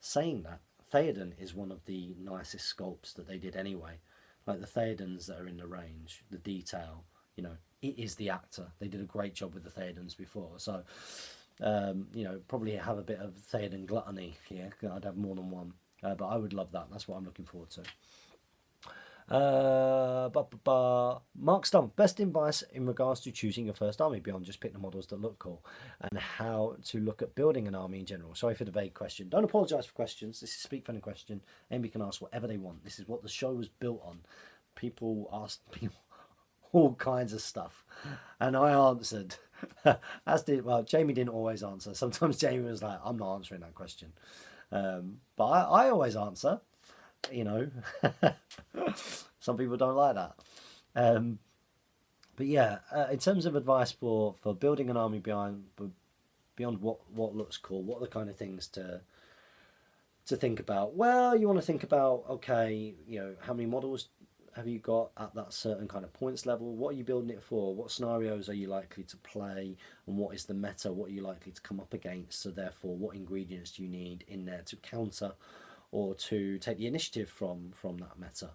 A: saying that, Theoden is one of the nicest sculpts that they did anyway. Like the Theodens that are in the range, the detail, it is the actor. They did a great job with the Theodens before. So, probably have a bit of Theoden gluttony here. I'd have more than one. But I would love that. That's what I'm looking forward to. Mark Stump, best advice in regards to choosing your first army beyond just pick the models that look cool, and how to look at building an army in general. Sorry for the vague question. Don't apologise for questions. This is Speak Friendly Question. Anybody can ask whatever they want. This is what the show was built on. People asked me all kinds of stuff, and I answered. Jamie didn't always answer. Sometimes Jamie was like, "I'm not answering that question," but I always answer. Some people don't like that. But yeah, in terms of advice for building an army beyond what looks cool, what are the kind of things to think about? Well, you want to think about, okay, how many models have you got at that certain kind of points level? What are you building it for? What scenarios are you likely to play? And what is the meta? What are you likely to come up against? So therefore, what ingredients do you need in there to counter or to take the initiative from that meta.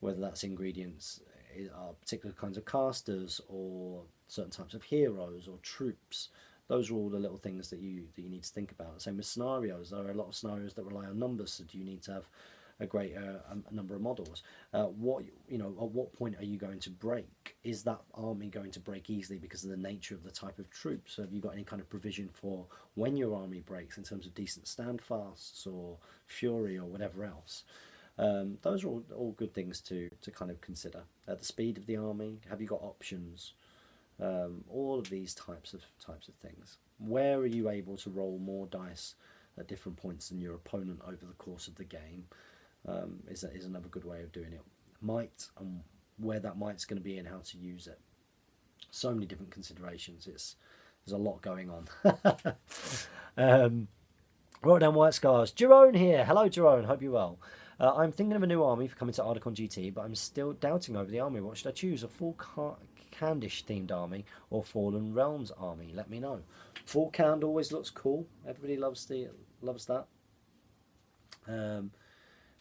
A: Whether that's ingredients, are particular kinds of casters or certain types of heroes or troops. Those are all the little things that you need to think about. Same with scenarios. There are a lot of scenarios that rely on numbers. So do you need to have a great number of models? What at what point are you going to break? Is that army going to break easily because of the nature of the type of troops? So have you got any kind of provision for when your army breaks in terms of decent standfasts or fury or whatever else? Those are all good things to kind of consider. The speed of the army. Have you got options? All of these types of things. Where are you able to roll more dice at different points than your opponent over the course of the game? Is another good way of doing it. Might, and where that might's going to be and how to use it. So many different considerations. There's a lot going on. Wrote down White Scars. Jerome here. Hello, Jerome. Hope you're well. I'm thinking of a new army for coming to Ardacon GT, but I'm still doubting over the army. What should I choose? A full Candish themed army or Fallen Realms army? Let me know. Full Cand always looks cool. Everybody loves that.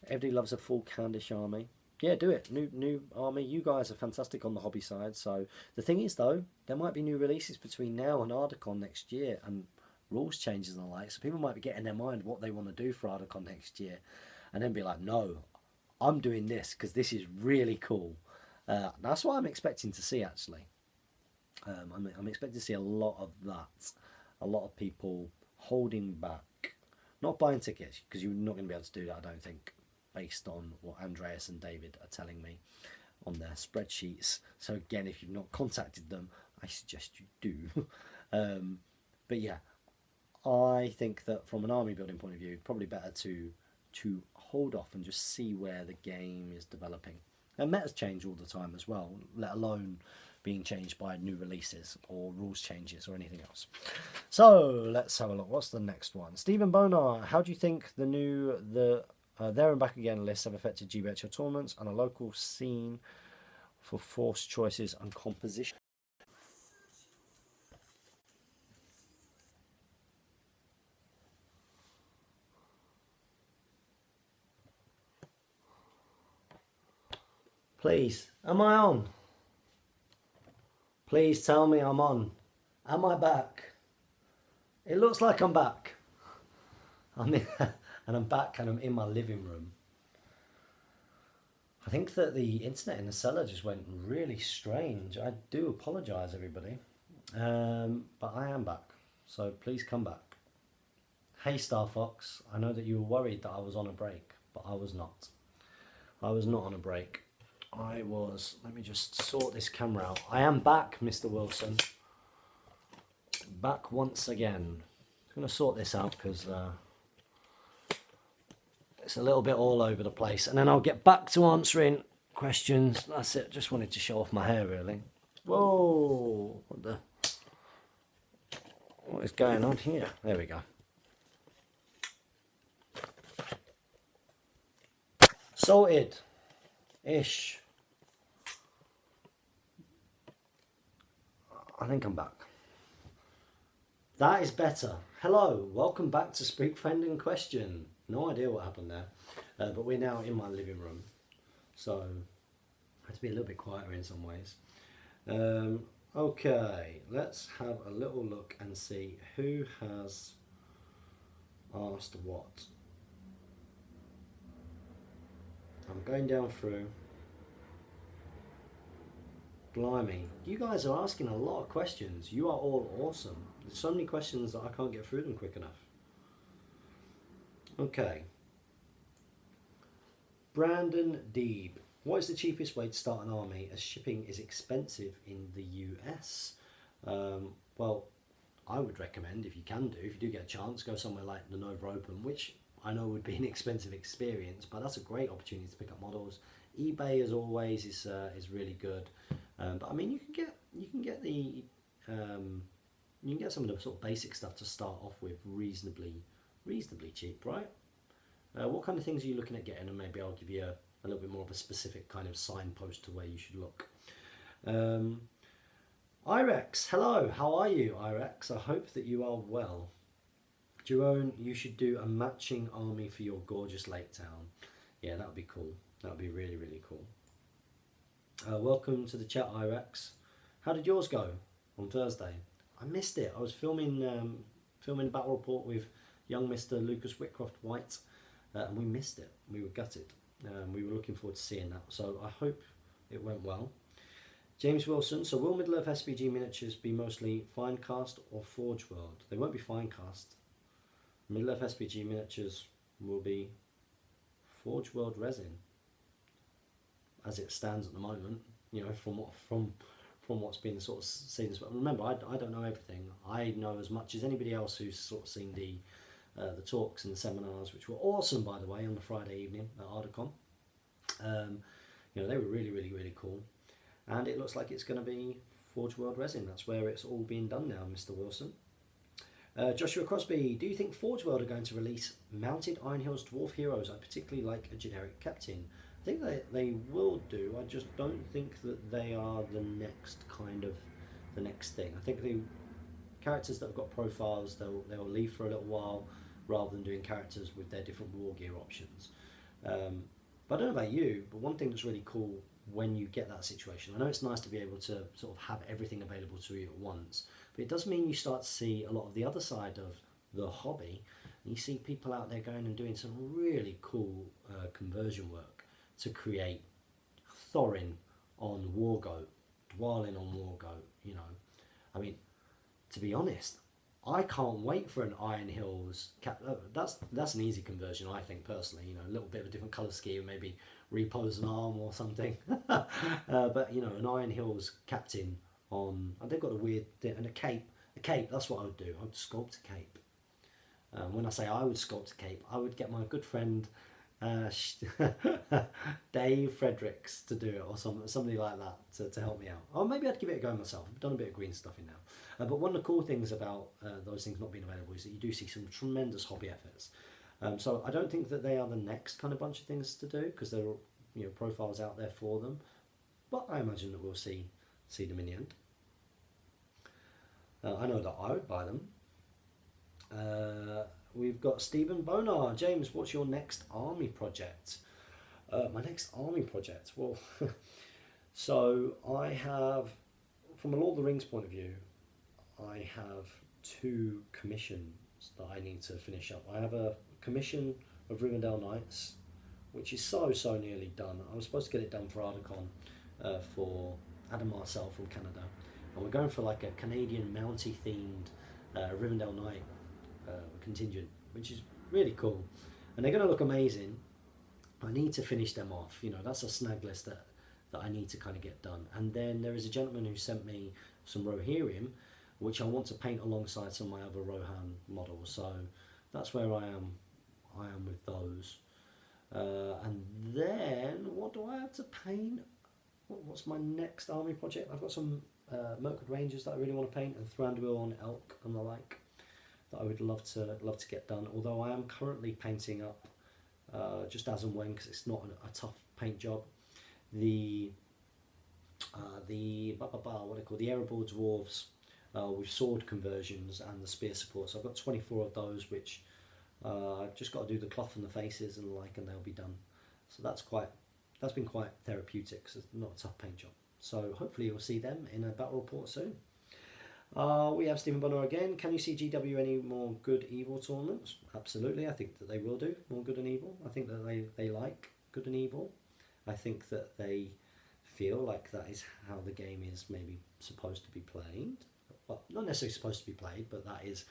A: Everybody loves a full Candish army. Yeah, do it. New army. You guys are fantastic on the hobby side. So the thing is, though, there might be new releases between now and Ardacon next year, and rules changes and the like. So people might be getting their mind what they want to do for Ardacon next year, and then be like, no, I'm doing this because this is really cool. That's what I'm expecting to see, actually. I'm expecting to see a lot of that. A lot of people holding back, not buying tickets, because you're not going to be able to do that, I don't think, based on what Andreas and David are telling me on their spreadsheets. So again, if you've not contacted them, I suggest you do. But yeah, I think that from an army building point of view, probably better to hold off and just see where the game is developing. And metas change all the time as well, let alone being changed by new releases or rules changes or anything else. So let's have a look. What's the next one? Stephen Bonar, how do you think the There and Back Again lists have affected GBHL tournaments and a local scene for force choices and composition? Please, am I on? Please tell me I'm on. Am I back? It looks like I'm back. I'm in, and I'm back and I'm in my living room. I think that the internet in the cellar just went really strange. I do apologise, everybody. But I am back, so please come back. Hey, Star Fox, I know that you were worried that I was on a break, but I was not. I was not on a break. Let me just sort this camera out. I am back, Mr. Wilson. Back once again. I'm going to sort this out because it's a little bit all over the place. And then I'll get back to answering questions. That's it. Just wanted to show off my hair, really. Whoa. What is going on here? There we go. Sorted. Ish. I think I'm back. That is better. Hello, welcome back to Speak Friend and Question. No idea what happened there, but we're now in my living room, so I had to be a little bit quieter in some ways. Okay, let's have a little look and see who has asked what. I'm going down through. Blimey, you guys are asking a lot of questions. You are all awesome. There's so many questions that I can't get through them quick enough. Okay. Brandon Deeb. What is the cheapest way to start an army as shipping is expensive in the US? Well, I would recommend, if you can do, if you do get a chance, go somewhere like the Nova Open, which I know would be an expensive experience, but that's a great opportunity to pick up models. eBay, as always, is really good. But I mean, you can get some of the sort of basic stuff to start off with reasonably cheap, right? What kind of things are you looking at getting? And maybe I'll give you a little bit more of a specific kind of signpost to where you should look. Irex, hello, how are you, Irex? I hope that you are well. Jerome, you should do a matching army for your gorgeous lake town. Yeah, that would be cool. That would be really, really cool. Welcome to the chat, Irex. How did yours go on Thursday? I missed it. I was filming a battle report with young Mr. Lucas Whitcroft White, and we missed it. We were gutted. We were looking forward to seeing that. So I hope it went well. James Wilson. So will Middle Earth SPG miniatures be mostly Finecast or Forge World? They won't be Finecast. Middle Earth SPG miniatures will be Forge World resin, as it stands at the moment. You know, from what's been sort of seen. But remember, I don't know everything. I know as much as anybody else who's sort of seen the talks and the seminars, which were awesome, by the way, on the Friday evening at Ardacon. You know, they were really, really, really cool. And it looks like it's going to be Forge World resin. That's where it's all being done now, Mr. Wilson. Joshua Crosby, do you think Forge World are going to release mounted Iron Hills Dwarf Heroes? I particularly like a generic captain. I think they will do. I just don't think that they are the next thing. I think the characters that have got profiles, they'll leave for a little while rather than doing characters with their different war gear options. But I don't know about you, but one thing that's really cool when you get that situation, I know it's nice to be able to sort of have everything available to you at once, but it does mean you start to see a lot of the other side of the hobby. You see people out there going and doing some really cool conversion work to create Thorin on Wargoat, Dwalin on Wargoat, you know. I mean, to be honest, I can't wait for an Iron Hills cap. That's an easy conversion, I think, personally. You know, a little bit of a different colour scheme, maybe repose an arm or something. But you know, an Iron Hills captain on, and they've got a weird thing, and a cape. A cape. That's what I would do. I would sculpt a cape. When I say I would sculpt a cape, I would get my good friend Dave Fredericks to do it, or somebody like that to help me out. Or maybe I'd give it a go myself. I've done a bit of green stuffing now. But one of the cool things about those things not being available is that you do see some tremendous hobby efforts. So I don't think that they are the next kind of bunch of things to do, because there are, you know, profiles out there for them. But I imagine that we'll see them in the end. I know that I would buy them. We've got Stephen Bonar. James, what's your next army project? My next army project? Well, so I have, from a Lord of the Rings point of view, I have 2 commissions that I need to finish up. I have a commission of Rivendell Knights, which is so nearly done. I was supposed to get it done for Ardacon for Adam Marcel from Canada. And we're going for like a Canadian Mountie themed Rivendell Knight contingent, which is really cool. And they're going to look amazing. I need to finish them off. You know, that's a snag list that I need to kind of get done. And then there is a gentleman who sent me some Rohirrim, which I want to paint alongside some of my other Rohan models. So that's where I am with those. And then what do I have to paint? What's my next army project? I've got some Mirkwood Rangers that I really want to paint, and Thranduil on Elk and the like that I would love to get done. Although I am currently painting up just as and when, because it's not a tough paint job. The what they call the Erebor dwarves with sword conversions and the spear support. So I've got 24 of those, which I've just got to do the cloth and the faces and the like, and they'll be done. So that's been quite therapeutic. So it's not a tough paint job. So hopefully you'll see them in a battle report soon. We have Stephen Bonner again. Can you see GW any more good evil tournaments? Absolutely. I think that they will do more good and evil. I think that they like good and evil. I think that they feel like that is how the game is maybe supposed to be played. Well, not necessarily supposed to be played, but that is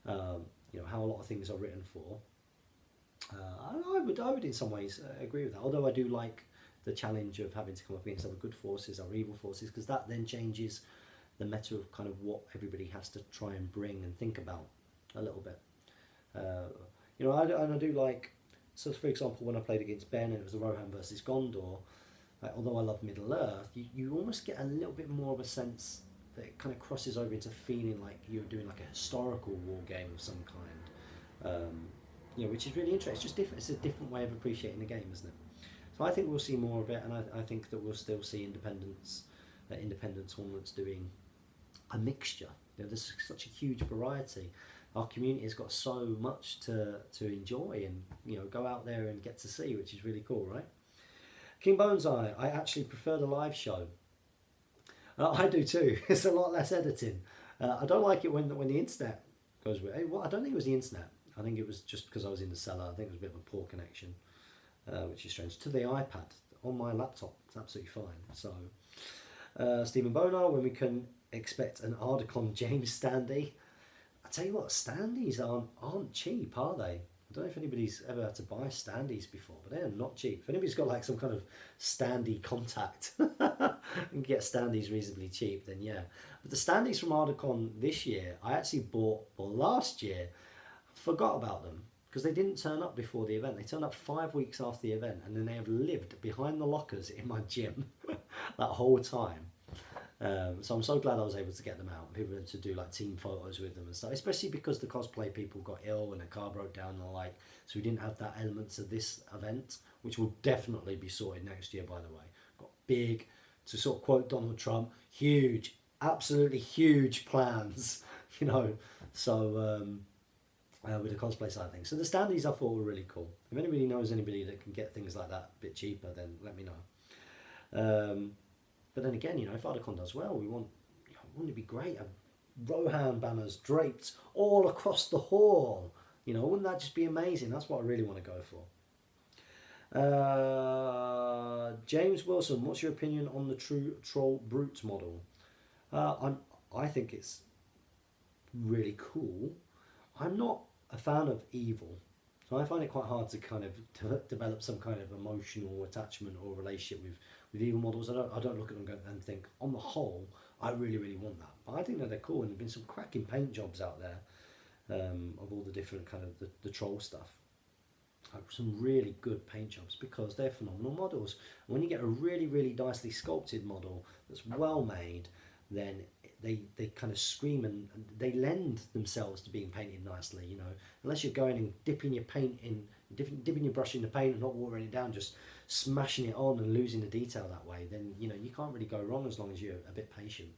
A: how a lot of things are written for. I would in some ways agree with that. Although I do like the challenge of having to come up against other good forces or evil forces, because that then changes the meta of kind of what everybody has to try and bring and think about a little bit. I do like, so for example, when I played against Ben and it was the Rohan versus Gondor, although I love Middle Earth, you almost get a little bit more of a sense that it kind of crosses over into feeling like you're doing like a historical war game of some kind, which is really interesting. It's just different. It's a different way of appreciating the game, isn't it? So I think we'll see more of it, and I think that we'll still see independent tournaments doing a mixture. There's such a huge variety. our community has got so much to enjoy and go out there and get to see, which is really cool, right? King Boneseye, I actually prefer the live show. I do too. It's a lot less editing. I don't like it when the internet goes with. Well, I don't think it was the internet. I think it was just because I was in the cellar. I think it was a bit of a poor connection, which is strange. To the iPad on my laptop, it's absolutely fine. So, Stephen Bonar, when we can expect an Ardacon James standee. I tell you what, standees aren't cheap, are they? I don't know if anybody's ever had to buy standees before, but they are not cheap. If anybody's got like some kind of standee contact and get standees reasonably cheap, then yeah. But the standees from Ardacon this year, I actually bought, well, last year, forgot about them because they didn't turn up before the event. They turned up 5 weeks after the event, and then they have lived behind the lockers in my gym that whole time. So I'm so glad I was able to get them out. People to do like team photos with them and stuff, especially because the cosplay people got ill and a car broke down and the like. So we didn't have that element to this event, which will definitely be sorted next year, by the way. Got big, to sort of quote Donald Trump, huge, absolutely huge plans, So with the cosplay side of things. So the standees I thought were really cool. If anybody knows anybody that can get things like that a bit cheaper, then let me know. But then again, if Ardacon does well, wouldn't it be great? Rohan banners draped all across the hall. Wouldn't that just be amazing? That's what I really want to go for. James Wilson, what's your opinion on the true troll brute model? I think it's really cool. I'm not a fan of evil, so I find it quite hard to kind of develop some kind of emotional attachment or relationship with evil models. I don't look at them and think, on the whole, I really, really want that. But I think that they're cool, and there's been some cracking paint jobs out there of all the different kind of the troll stuff. Some really good paint jobs because they're phenomenal models. And when you get a really, really nicely sculpted model that's well made, then they kind of scream and they lend themselves to being painted nicely. Unless you're going and dipping your brush in the paint and not watering it down, just smashing it on and losing the detail that way, then you can't really go wrong as long as you're a bit patient.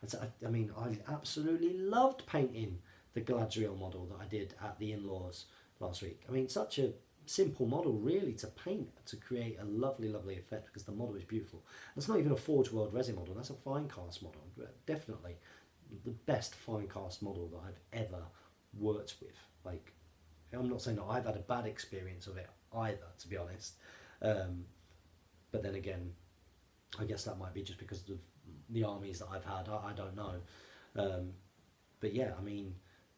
A: And so, I absolutely loved painting the Galadriel model that I did at the in-laws last week. Such a simple model really to paint to create a lovely, lovely effect because the model is beautiful. That's not even a Forge World resin model, that's a fine cast model. Definitely the best fine cast model that I've ever worked with. Like, I'm not saying that I've had a bad experience of it either, to be honest. But then again, I guess that might be just because of the armies that I've had. I don't know. But yeah,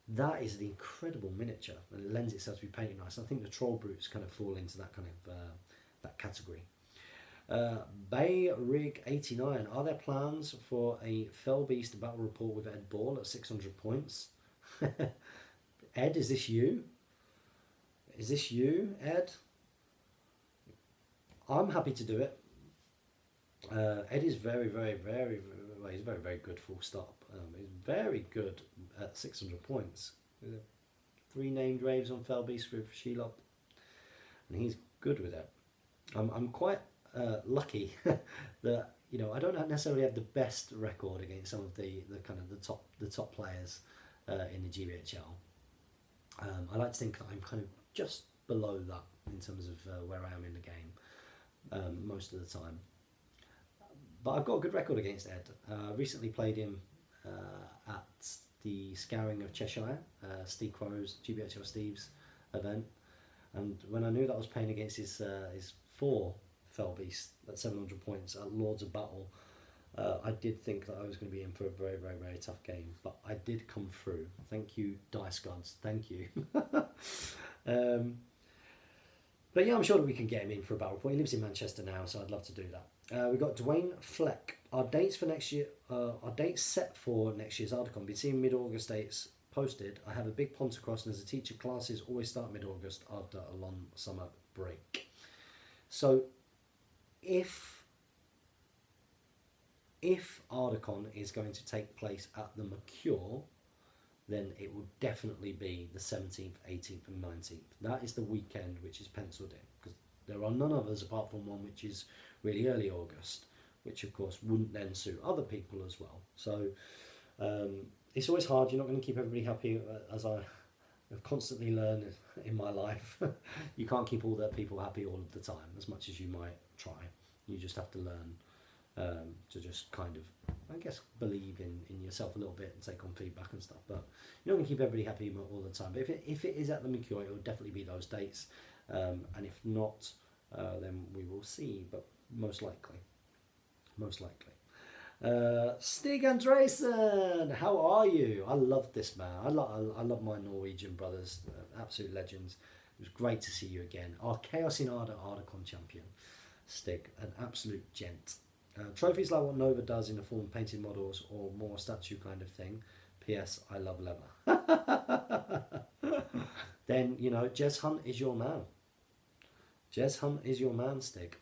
A: that is an incredible miniature, and it lends itself to be painted nice. I think the troll brutes kind of fall into that kind of that category. Bay Rig 89. Are there plans for a Fell Beast battle report with Ed Ball at 600 points? Ed, is this you? Is this you, Ed? I'm happy to do it. Ed is very, very, very, well, he's very, very good, full stop. He's very good at 600 points. 3 named raves on Fell Beast with Shelob, and he's good with it. I'm quite lucky that I don't necessarily have the best record against some of the kind of the top players in the GBHL. I like to think that I'm kind of just below that in terms of where I am in the game most of the time. But I've got a good record against Ed. Recently played him at the Scouring of Cheshire, Steve Crow's GBHL Steve's event, and when I knew that I was playing against his 4 Fell Beast at 700 points at Lords of Battle, I did think that I was going to be in for a very, very, very tough game, but I did come through. Thank you, Dice Gods. Thank you. But yeah, I'm sure that we can get him in for a battle report. He lives in Manchester now, so I'd love to do that. We've got Dwayne Fleck. Our dates for next year, our dates set for next year's Ardacon. Been seeing mid-August dates posted. I have a big Pontacross, and as a teacher, classes always start mid-August after a long summer break. So, if Ardacon is going to take place at the Mercure, then it will definitely be the 17th, 18th and 19th. That is the weekend which is penciled in, because there are none others apart from one which is really early August, which of course wouldn't then suit other people as well. So it's always hard. You're not going to keep everybody happy, as constantly learn in my life. You can't keep all the people happy all of the time, as much as you might try. You just have to learn to just kind of, I guess, believe in yourself a little bit and take on feedback and stuff. But you're not going to keep everybody happy all the time. But if it is at the Mercure, it will definitely be those dates. And if not, then we will see. But most likely. Stig Andresen, how are you? I love this man. I love my Norwegian brothers, absolute legends. It was great to see you again. Our Chaos in Arda Ardacon champion, Stig, an absolute gent. Trophies like what Nova does in the form of painted models or more statue kind of thing. P.S. I love leather. Then, Jez Hunt is your man. Jez Hunt is your man, Stig.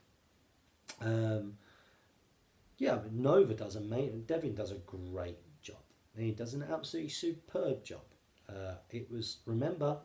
A: Yeah, Nova does amazing. Devin does a great job. He does an absolutely superb job. Remember,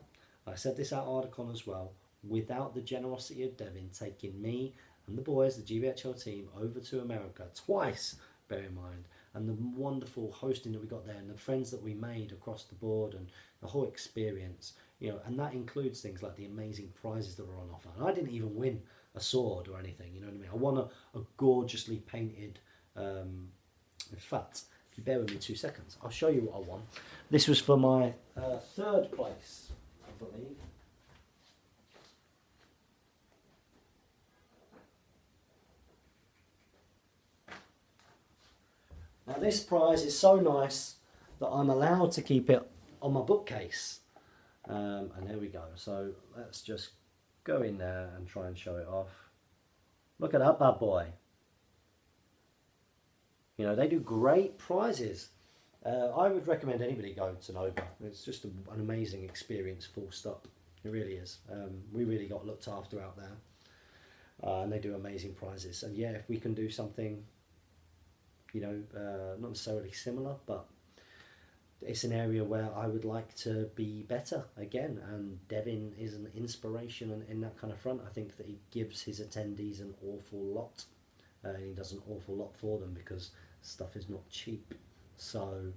A: I said this at Ardacon as well, without the generosity of Devin taking me and the boys, the GBHL team, over to America twice, bear in mind, and the wonderful hosting that we got there and the friends that we made across the board and the whole experience, and that includes things like the amazing prizes that were on offer. And I didn't even win a sword or anything, you know what I mean? I won a gorgeously painted, in fact, if you bear with me 2 seconds, I'll show you what I won. This was for my third place, I believe. Now this prize is so nice that I'm allowed to keep it on my bookcase. And there we go. So let's just go in there and try and show it off. Look at that bad boy. They do great prizes. I would recommend anybody go to Nova. It's just an amazing experience, full stop. It really is. We really got looked after out there. And they do amazing prizes. And yeah, if we can do something, not necessarily similar, but it's an area where I would like to be better again. And Devin is an inspiration in that kind of front. I think that he gives his attendees an awful lot. And he does an awful lot for them because stuff is not cheap. So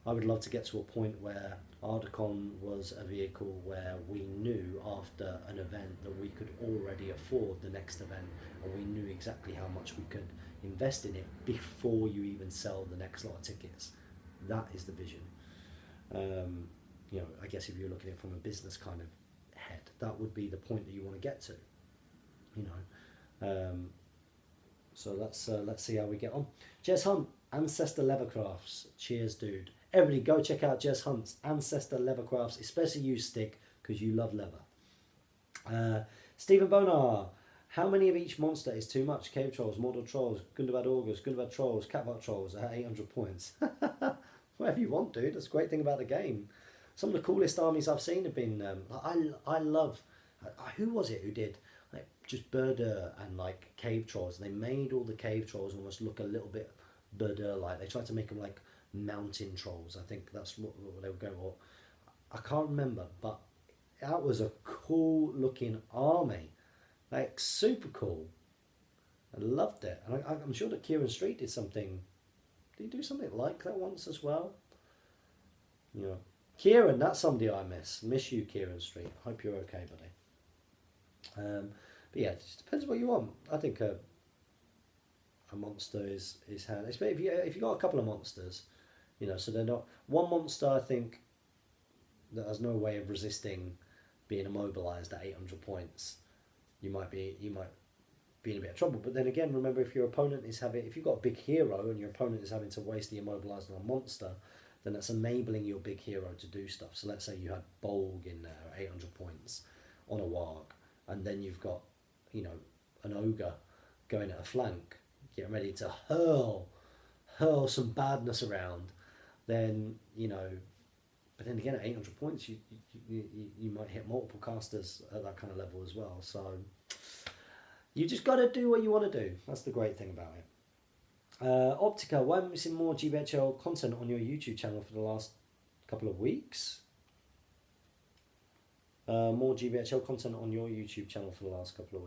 A: I would love to get to a point where Ardacon was a vehicle where we knew after an event that we could already afford the next event, and we knew exactly how much we could invest in it before you even sell the next lot of tickets. That is the vision. I guess if you're looking at it from a business kind of head, that would be the point that you want to get to. So let's see how we get on. Jez Hunt, Ancestor Leathercrafts. Cheers, dude. Everybody go check out Jez Hunt's Ancestor Leathercrafts, especially you, Stick, because you love leather. Stephen Bonar, how many of each monster is too much? Cave Trolls, Mordor Trolls, Gundabad Augurs, Gundabad Trolls, Catbot Trolls at 800 points. Whatever you want, dude. That's a great thing about the game. Some of the coolest armies I've seen have been... I love... who was it who did... just Burdur and cave trolls. They made all the cave trolls almost look a little bit Burdur like. They tried to make them like mountain trolls. I think that's what they were going for. I can't remember, but that was a cool looking army. Super cool. I loved it. And I'm sure that Kieran Street did something. Did he do something like that once as well? Kieran, that's somebody I miss. Miss you, Kieran Street. Hope you're okay, buddy. But yeah, it just depends what you want. I think a monster is handy. If you got a couple of monsters, so they're not one monster. I think that has no way of resisting being immobilized at 800 points. You might be in a bit of trouble. But then again, remember if your opponent if you've got a big hero and your opponent is having to waste the immobilized on a monster, then that's enabling your big hero to do stuff. So let's say you had Bolg in there at 800 points on a Warg, and then you've got an ogre going at a flank, getting ready to hurl some badness around, then but then again at 800 points you might hit multiple casters at that kind of level as well. So you just got to do what you want to do. That's the great thing about it. Optica, why haven't we seen more GBHL content on your YouTube channel for the last couple of weeks? More GBHL content on your YouTube channel for the last couple of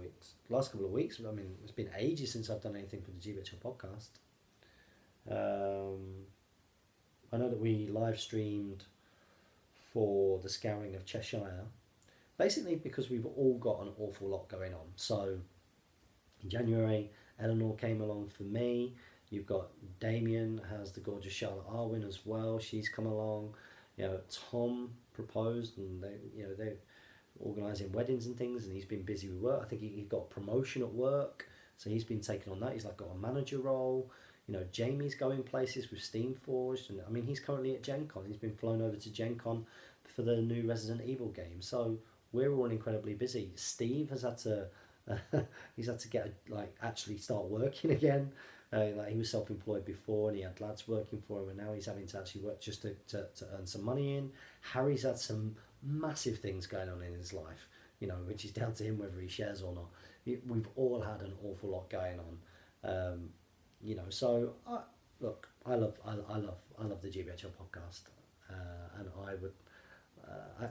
A: weeks. I mean, it's been ages since I've done anything for the GBHL podcast. I know that we live streamed for the scouring of Cheshire, basically because we've all got an awful lot going on. So in January, Eleanor came along for me. You've got Damien has the gorgeous Charlotte Arwin as well. She's come along. Tom proposed, and they're organising weddings and things, and he's been busy with work. I think he got a promotion at work, so he's been taking on that. He's like got a manager role. Jamie's going places with Steamforged, and I mean he's currently at Gen Con. He's been flown over to Gen Con for the new Resident Evil game. So we're all incredibly busy. Steve has had to he's had to get actually start working again. He was self-employed before, and he had lads working for him, and now he's having to actually work just to earn some money in. Harry's had some massive things going on in his life, which is down to him whether he shares or not. We've all had an awful lot going on. So I love the GBHL podcast, and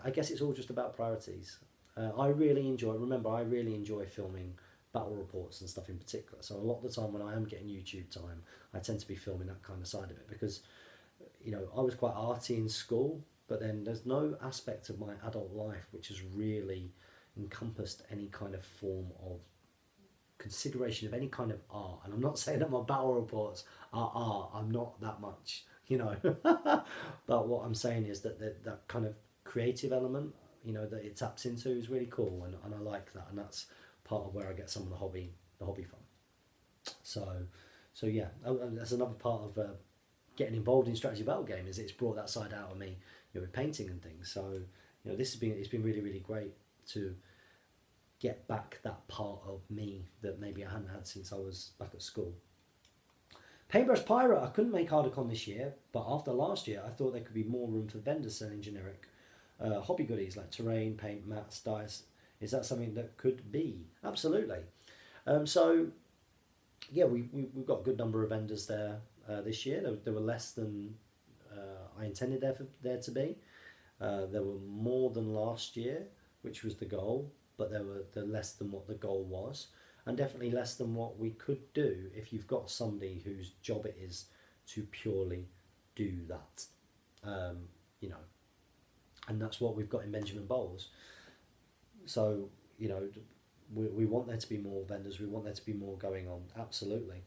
A: I guess it's all just about priorities. I really enjoy filming battle reports and stuff in particular. So a lot of the time when I am getting YouTube time, I tend to be filming that kind of side of it because, I was quite arty in school, but then there's no aspect of my adult life which has really encompassed any kind of form of consideration of any kind of art. And I'm not saying that my battle reports are art. I'm not that much, but what I'm saying is that kind of creative element, that it taps into is really cool, and I like that, and that's part of where I get some of the hobby from. So yeah, that's another part of getting involved in strategy battle game is it's brought that side out of me, with painting and things. So it's been really, really great to get back that part of me that maybe I hadn't had since I was back at school. Paintbrush Pirate, I couldn't make Hardicon this year, but after last year I thought there could be more room for vendors selling generic hobby goodies like terrain, paint, mats, dice. Is that something that could be? Absolutely. So yeah, we've got a good number of vendors there this year. There were less than I intended there to be. There were more than last year, which was the goal, but they're less than what the goal was, and definitely less than what we could do if you've got somebody whose job it is to purely do that. And that's what we've got in Benjamin Bowles. So, we want there to be more vendors, we want there to be more going on, absolutely.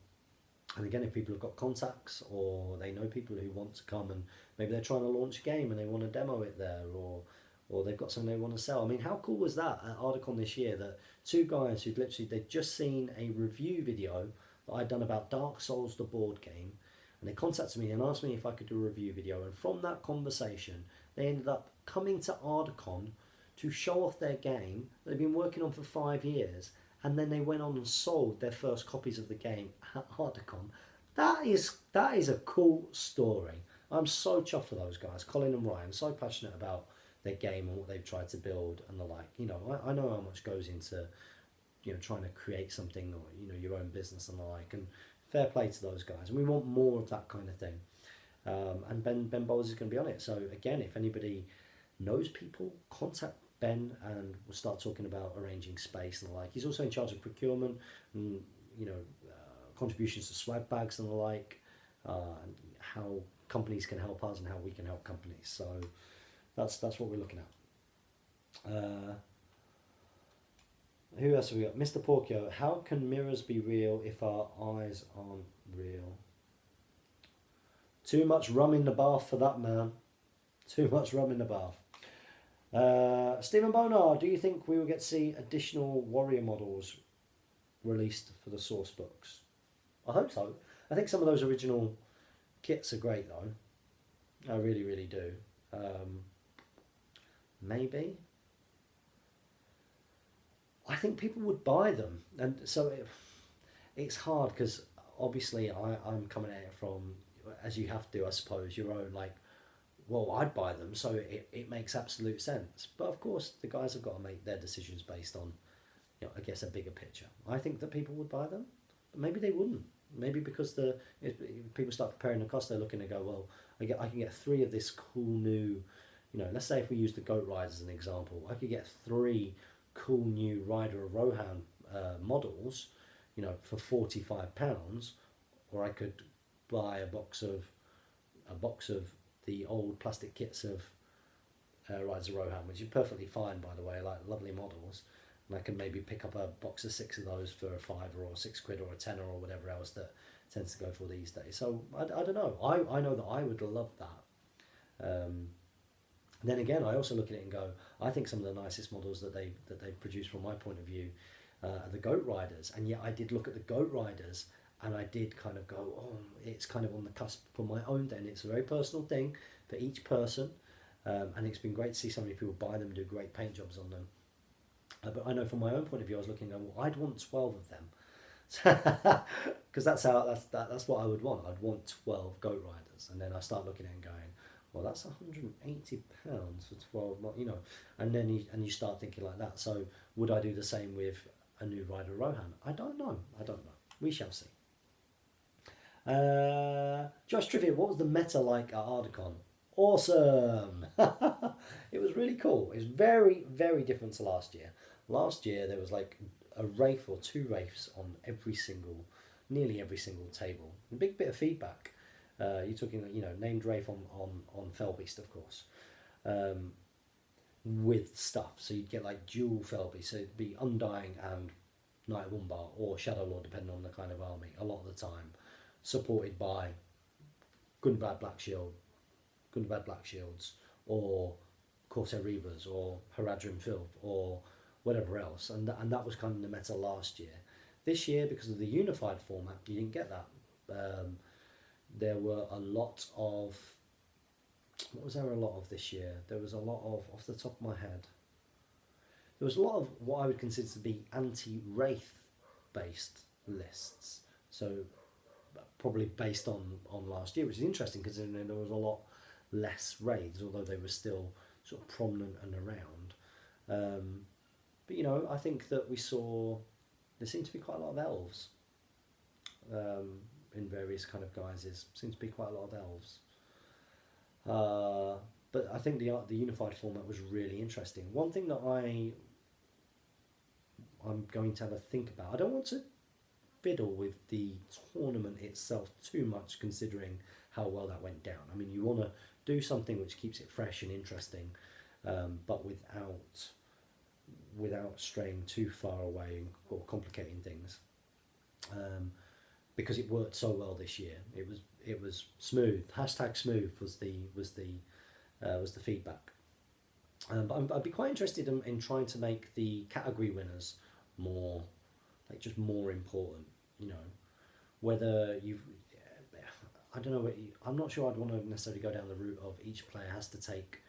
A: And again, if people have got contacts or they know people who want to come and maybe they're trying to launch a game and they want to demo it there, or they've got something they want to sell. I mean, how cool was that at Ardicon this year that two guys they'd just seen a review video that I'd done about Dark Souls, the board game, and they contacted me and asked me if I could do a review video, and from that conversation, they ended up coming to Ardicon to show off their game that they've been working on for 5 years, and then they went on and sold their first copies of the game at Ardicon. That is a cool story. I'm so chuffed for those guys, Colin and Ryan, so passionate about their game and what they've tried to build and the like. I know how much goes into trying to create something, or your own business and the like, and fair play to those guys, and we want more of that kind of thing. And Ben Bowles is going to be on it. So again, if anybody knows people, contact Ben and we'll start talking about arranging space and the like. He's also in charge of procurement and contributions to swag bags and the like, and how companies can help us and how we can help companies. So that's what we're looking at. Who else have we got? Mr. Porcio, how can mirrors be real if our eyes aren't real? Too much rum in the bath for that, man. Too much rum in the bath. Stephen Bonar, do you think we will get to see additional warrior models released for the source books? I hope so. I think some of those original kits are great though. I really, really do. Maybe. I think people would buy them, and so it's hard because obviously I'm coming at it from, as you have to, I suppose, your own well, I'd buy them, so it makes absolute sense. But of course, the guys have got to make their decisions based on, I guess, a bigger picture. I think that people would buy them, but maybe they wouldn't. Maybe because if people start preparing the cost, they're looking to go, well, I can get 3 of this cool new, let's say if we use the Goat Riders as an example, I could get 3 cool new Rider of Rohan models, for £45, or I could buy a box of the old plastic kits of rides a Rohan, which is perfectly fine, by the way, like lovely models. And I can maybe pick up a box of 6 of those for a fiver or £6 or a tenner or whatever else that tends to go for these days. So I don't know. I know that I would love that. Then again, I also look at it and go, I think some of the nicest models that they produce from my point of view are the Goat Riders. And yet I did look at the Goat Riders and I did kind of go, oh, it's kind of on the cusp for my own day. And it's a very personal thing for each person. And it's been great to see so many people buy them and do great paint jobs on them. But I know from my own point of view, I was looking and going, well, I'd want 12 of them. Because that's what I would want. I'd want 12 Goat Riders. And then I start looking at it and going, well, that's £180 for 12, you know, and then you start thinking like that. So would I do the same with a new Rider Rohan? I don't know. We shall see. Josh Trivia, what was the meta like at Ardacon? Awesome. It was really cool. It was very, very different to last year. Last year there was like a Wraith or 2 Wraiths on nearly every single table. A big bit of feedback. You're talking, you know, named Wraith on Felbeast, of course, with stuff. So you'd get like dual Felbeast, so it'd be Undying and Knight of Umbar or Shadow Lord, depending on the kind of army, a lot of the time, supported by Gundabad Black Shields, or Corsair Reavers, or Haradrim Filth, or whatever else. And that was kind of the meta last year. This year, because of the unified format, you didn't get that. There were a lot of... What was there a lot of this year? There was a lot of, off the top of my head, there was a lot of what I would consider to be anti-Wraith based lists. So probably based on last year, which is interesting because there was a lot less Wraiths, although they were still sort of prominent and around. But you know, I think that there seemed to be quite a lot of elves in various kind of guises. Seems to be quite a lot of elves. But I think the unified format was really interesting. One thing that I'm going to have a think about. I don't want to fiddle with the tournament itself too much, considering how well that went down. I mean, you want to do something which keeps it fresh and interesting, but without straying too far away or complicating things. Because it worked so well this year, it was smooth. #smooth was the feedback. But I'd be quite interested in trying to make the category winners more important. You know, whether I don't know. I'm not sure I'd want to necessarily go down the route of each player has to take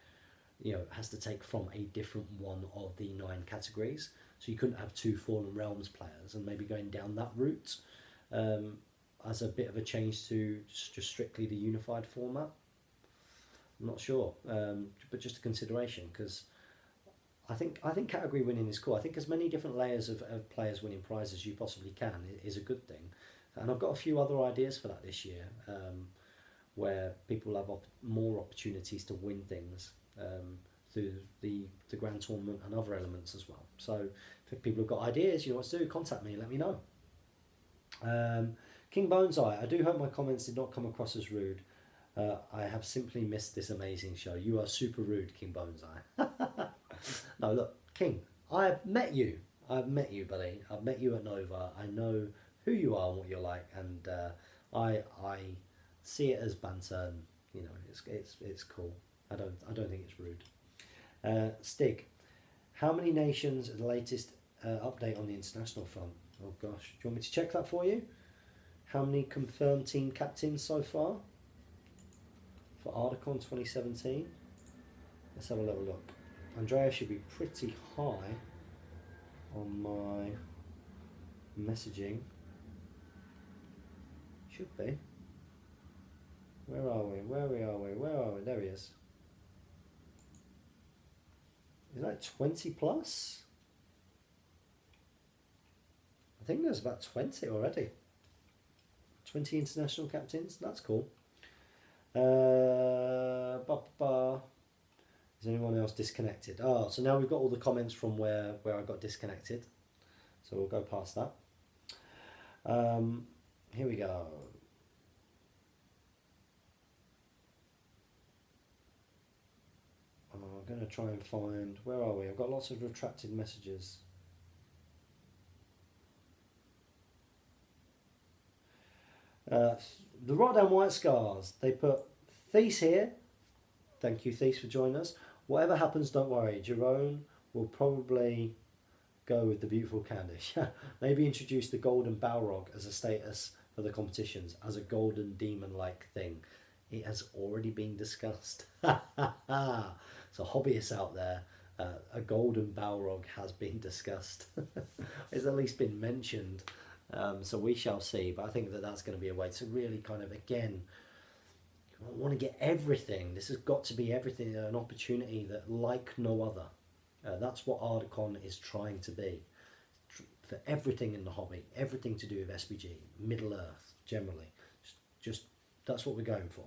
A: from a different one of the 9 categories. So you couldn't have 2 Fallen Realms players, and maybe going down that route as a bit of a change to just strictly the unified format. I'm not sure, but just a consideration, because I think category winning is cool. I think as many different layers of players winning prizes as you possibly can is a good thing. And I've got a few other ideas for that this year, where people have more opportunities to win things through the grand tournament and other elements as well. So if people have got ideas, you know what to do, contact me, let me know. King Boneseye, I do hope my comments did not come across as rude. I have simply missed this amazing show. You are super rude, King Boneseye. No, look, King, I've met you, buddy. I've met you at Nova. I know who you are and what you're like, and I see it as banter. And, you know, it's cool. I don't think it's rude. Stig, how many nations are the latest update on the international front? Oh gosh, do you want me to check that for you? How many confirmed team captains so far for Ardacon 2017? Let's have a little look. Andrea should be pretty high on my messaging. Should be. Where are we? Where are we? There he is. Is that 20 plus? I think there's about 20 already. 20 international captains. That's cool. Is anyone else disconnected? Oh, so now we've got all the comments from where I got disconnected. So we'll go past that. Here we go. going to try and find, where are we? I've got lots of retracted messages. The Rotterdam White Scars, they put Thies here. Thank you, Thies, for joining us. Whatever happens, don't worry. Jerome will probably go with the beautiful Candice. Maybe introduce the golden Balrog as a status for the competitions, as a golden demon-like thing. It has already been discussed. So hobbyists out there, a golden Balrog has been discussed. It's at least been mentioned. So we shall see. But I think that that's going to be a way to really kind of, again, I want to get everything. This has got to be everything, an opportunity that like no other. That's what Ardacon is trying to be. For everything in the hobby, everything to do with SBG, Middle Earth, generally. Just that's what we're going for.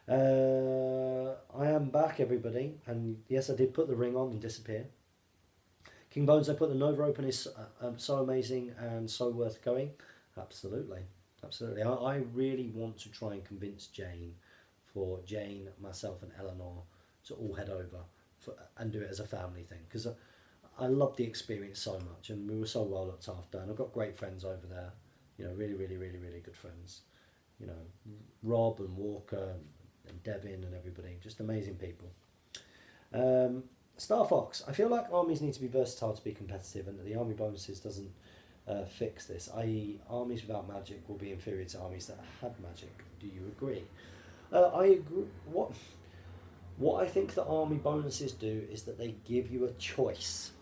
A: I am back, everybody. And yes, I did put the ring on and disappear. King Bones, I put the Nova Open is so amazing and so worth going. Absolutely. Absolutely. I really want to try and convince Jane, myself and Eleanor to all head over and do it as a family thing, because I loved the experience so much and we were so well looked after, and I've got great friends over there, you know, really, really, really, really good friends. You know, Rob and Walker and Devin and everybody, just amazing people. Star Fox, I feel like armies need to be versatile to be competitive, and that the army bonuses doesn't fix this, i.e. armies without magic will be inferior to armies that have magic. Do you agree? I agree. What I think the army bonuses do is that they give you a choice.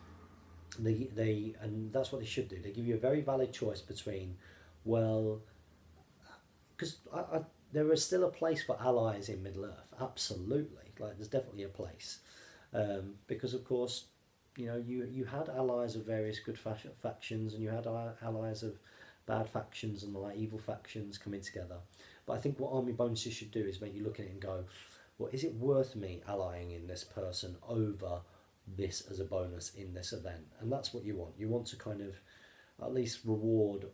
A: And that's what they should do. They give you a very valid choice between, well, because there is still a place for allies in Middle Earth. Absolutely, like there's definitely a place, because of course, you know, you had allies of various good factions, and you had allies of bad factions and like evil factions coming together. But I think what army bonuses should do is make you look at it and go, well, is it worth me allying in this person over this as a bonus in this event? And that's what you want. You want to kind of at least reward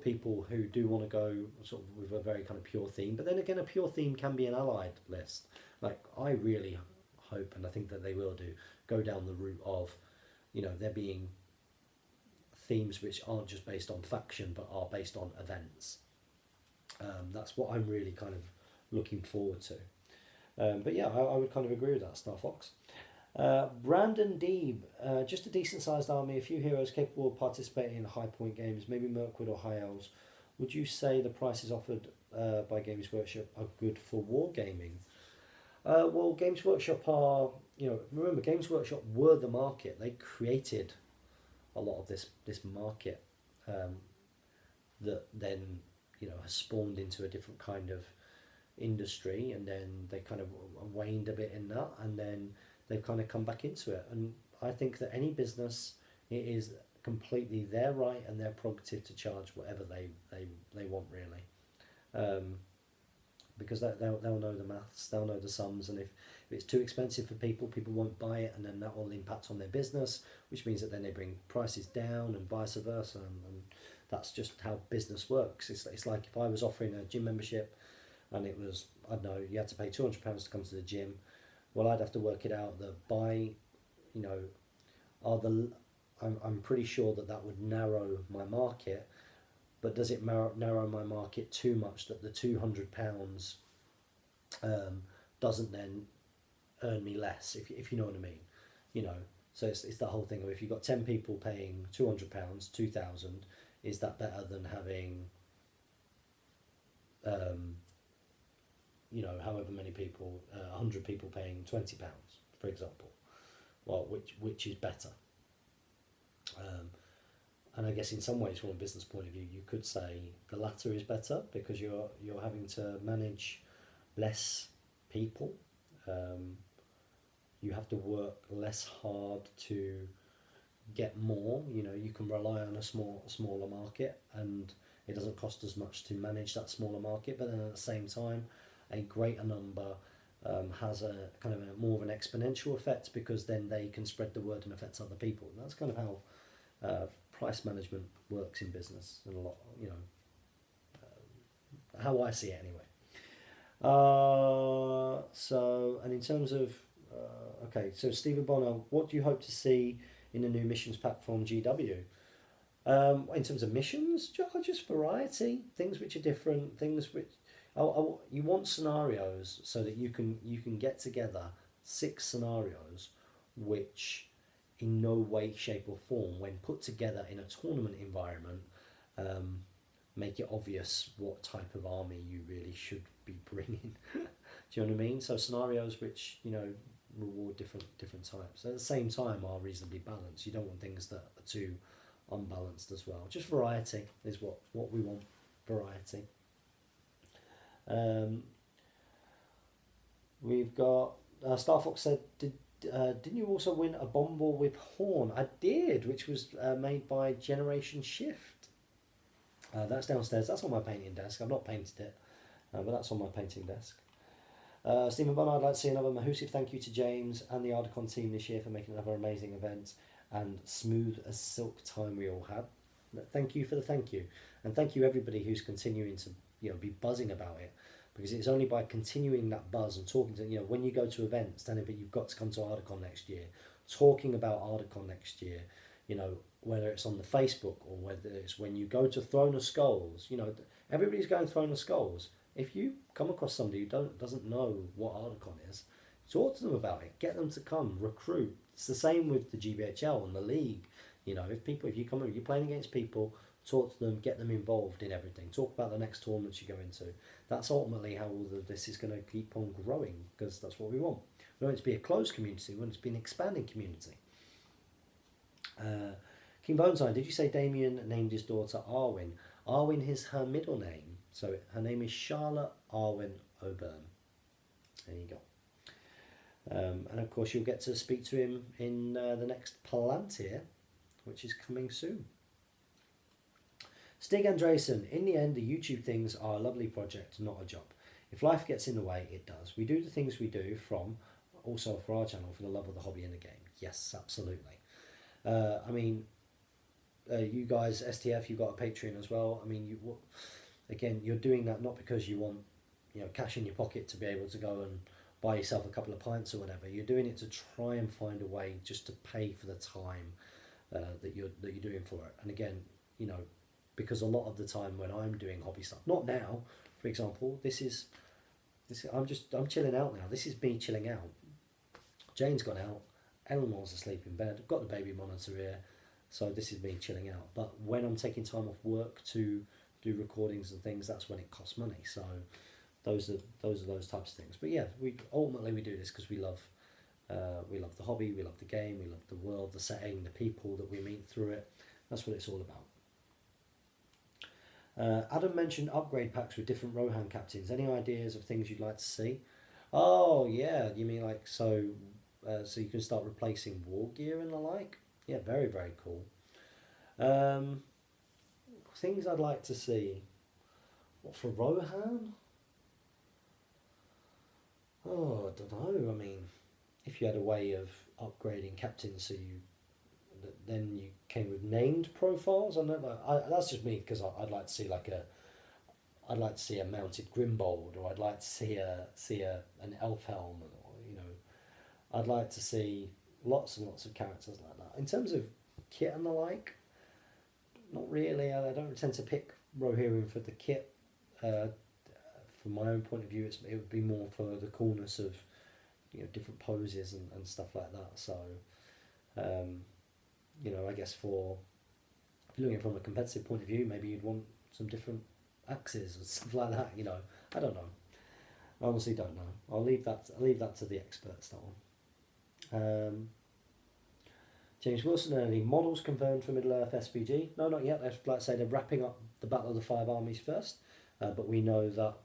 A: people who do want to go sort of with a very kind of pure theme. But then again, a pure theme can be an allied list. Like I really hope, and I think that they will go down the route of, you know, there being themes which aren't just based on faction but are based on events. That's what I'm really kind of looking forward to. But yeah, I would kind of agree with that, Star Fox. Brandon Deeb, just a decent sized army, a few heroes capable of participating in high point games, maybe Mirkwood or High Elves. Would you say the prices offered by Games Workshop are good for wargaming? Well, Games Workshop are, you know, remember Games Workshop were the market. They created a lot of this market that then, you know, has spawned into a different kind of industry, and then they kind of waned a bit in that, and then they've kind of come back into it. And I think that any business, it is completely their right and their prerogative to charge whatever they want, really, because they'll know the maths, they'll know the sums, and if it's too expensive for people won't buy it, and then that will impact on their business, which means that then they bring prices down and vice versa, and that's just how business works. It's like if I was offering a gym membership and it was, I don't know, you had to pay £200 to come to the gym. Well, I'd have to work it out that you know, I'm pretty sure that would narrow my market, but does it narrow my market too much that the £200 doesn't then earn me less, if you know what I mean, you know? So it's that whole thing of, if you've got 10 people paying £200, 2,000, is that better than having you know, however many people, 100 people paying £20, for example? Well, which is better? And I guess in some ways, from a business point of view, you could say the latter is better, because you're having to manage less people. You have to work less hard to get more. You know, you can rely on a smaller market, and it doesn't cost as much to manage that smaller market. But then at the same time, a greater number has a kind of more of an exponential effect, because then they can spread the word and affect other people. And that's kind of how price management works in business, and a lot, you know, how I see it anyway. So, and in terms of, Okay, so Stephen Bonner, what do you hope to see in the new missions pack from GW? In terms of missions, just variety, things which are different, things which you want scenarios so that you can get together 6 scenarios which in no way, shape or form, when put together in a tournament environment, um, make it obvious what type of army you really should be bringing. Do you know what I mean? So scenarios which reward different types at the same time are reasonably balanced. You don't want things that are too unbalanced as well. Just variety is what we want. Variety. Um, we've got Star Fox said, didn't you also win a bomb ball with horn? I did, which was made by Generation Shift. That's downstairs. That's on my painting desk. I've not painted it, but that's on my painting desk. Stephen Bonner, I'd like to see another massive thank you to James and the Ardacon team this year for making another amazing event and smooth as silk time we all had. Thank you for the thank you, and thank you everybody who's continuing to be buzzing about it, because it's only by continuing that buzz and talking to when you go to events, then you've got to come to Ardacon next year, talking about Ardacon next year, whether it's on the Facebook or whether it's when you go to Throne of Skulls, everybody's going Throne of Skulls. If you come across somebody who doesn't know what Ardacon is, talk to them about it. Get them to come. Recruit. It's the same with the GBHL and the league. If you come, you're playing against people, talk to them, get them involved in everything. Talk about the next tournaments you go into. That's ultimately how all of this is going to keep on growing, because that's what we want. We want it to be a closed community. We want it to be an expanding community. King Boneside, did you say Damien named his daughter Arwen? Arwen is her middle name. So her name is Charlotte Arwen O'Byrne. There you go. And of course you'll get to speak to him in the next Palantir, which is coming soon. Stig Andresen, in the end the YouTube things are a lovely project, not a job. If life gets in the way, it does. We do the things we do also for our channel, for the love of the hobby and the game. Yes, absolutely. You guys, STF, you've got a Patreon as well. Again, you're doing that not because you want cash in your pocket to be able to go and buy yourself a couple of pints or whatever. You're doing it to try and find a way just to pay for the time that you're doing for it. And again, because a lot of the time when I'm doing hobby stuff, not now, for example, I'm chilling out now. This is me chilling out. Jane's gone out. Eleanor's asleep in bed. I've got the baby monitor here, so this is me chilling out. But when I'm taking time off work to do recordings and things, that's when it costs money. So those are those types of things. But yeah, we do this because we love the hobby, we love the game, we love the world, the setting, the people that we meet through it. That's what it's all about. Adam mentioned upgrade packs with different Rohan captains. Any ideas of things you'd like to see? Oh yeah, you mean like so you can start replacing war gear and the like? Yeah, very, very cool. Things I'd like to see. What, for Rohan? Oh, I don't know. If you had a way of upgrading captains so then you came with named profiles, I don't know. That's just me, because I'd like to see I'd like to see a mounted Grimbold, or I'd like to see an elf helm, or I'd like to see lots and lots of characters like that. In terms of kit and the like, not really. I don't tend to pick Rohirrim for the kit. From my own point of view, it would be more for the coolness of different poses and stuff like that. So, I guess if you're looking from a competitive point of view, maybe you'd want some different axes and stuff like that. I don't know. I honestly don't know. I'll leave that to the experts. That one. James Wilson, any models confirmed for Middle Earth SPG? No, not yet. Like I say, they're wrapping up the Battle of the Five Armies first, but we know that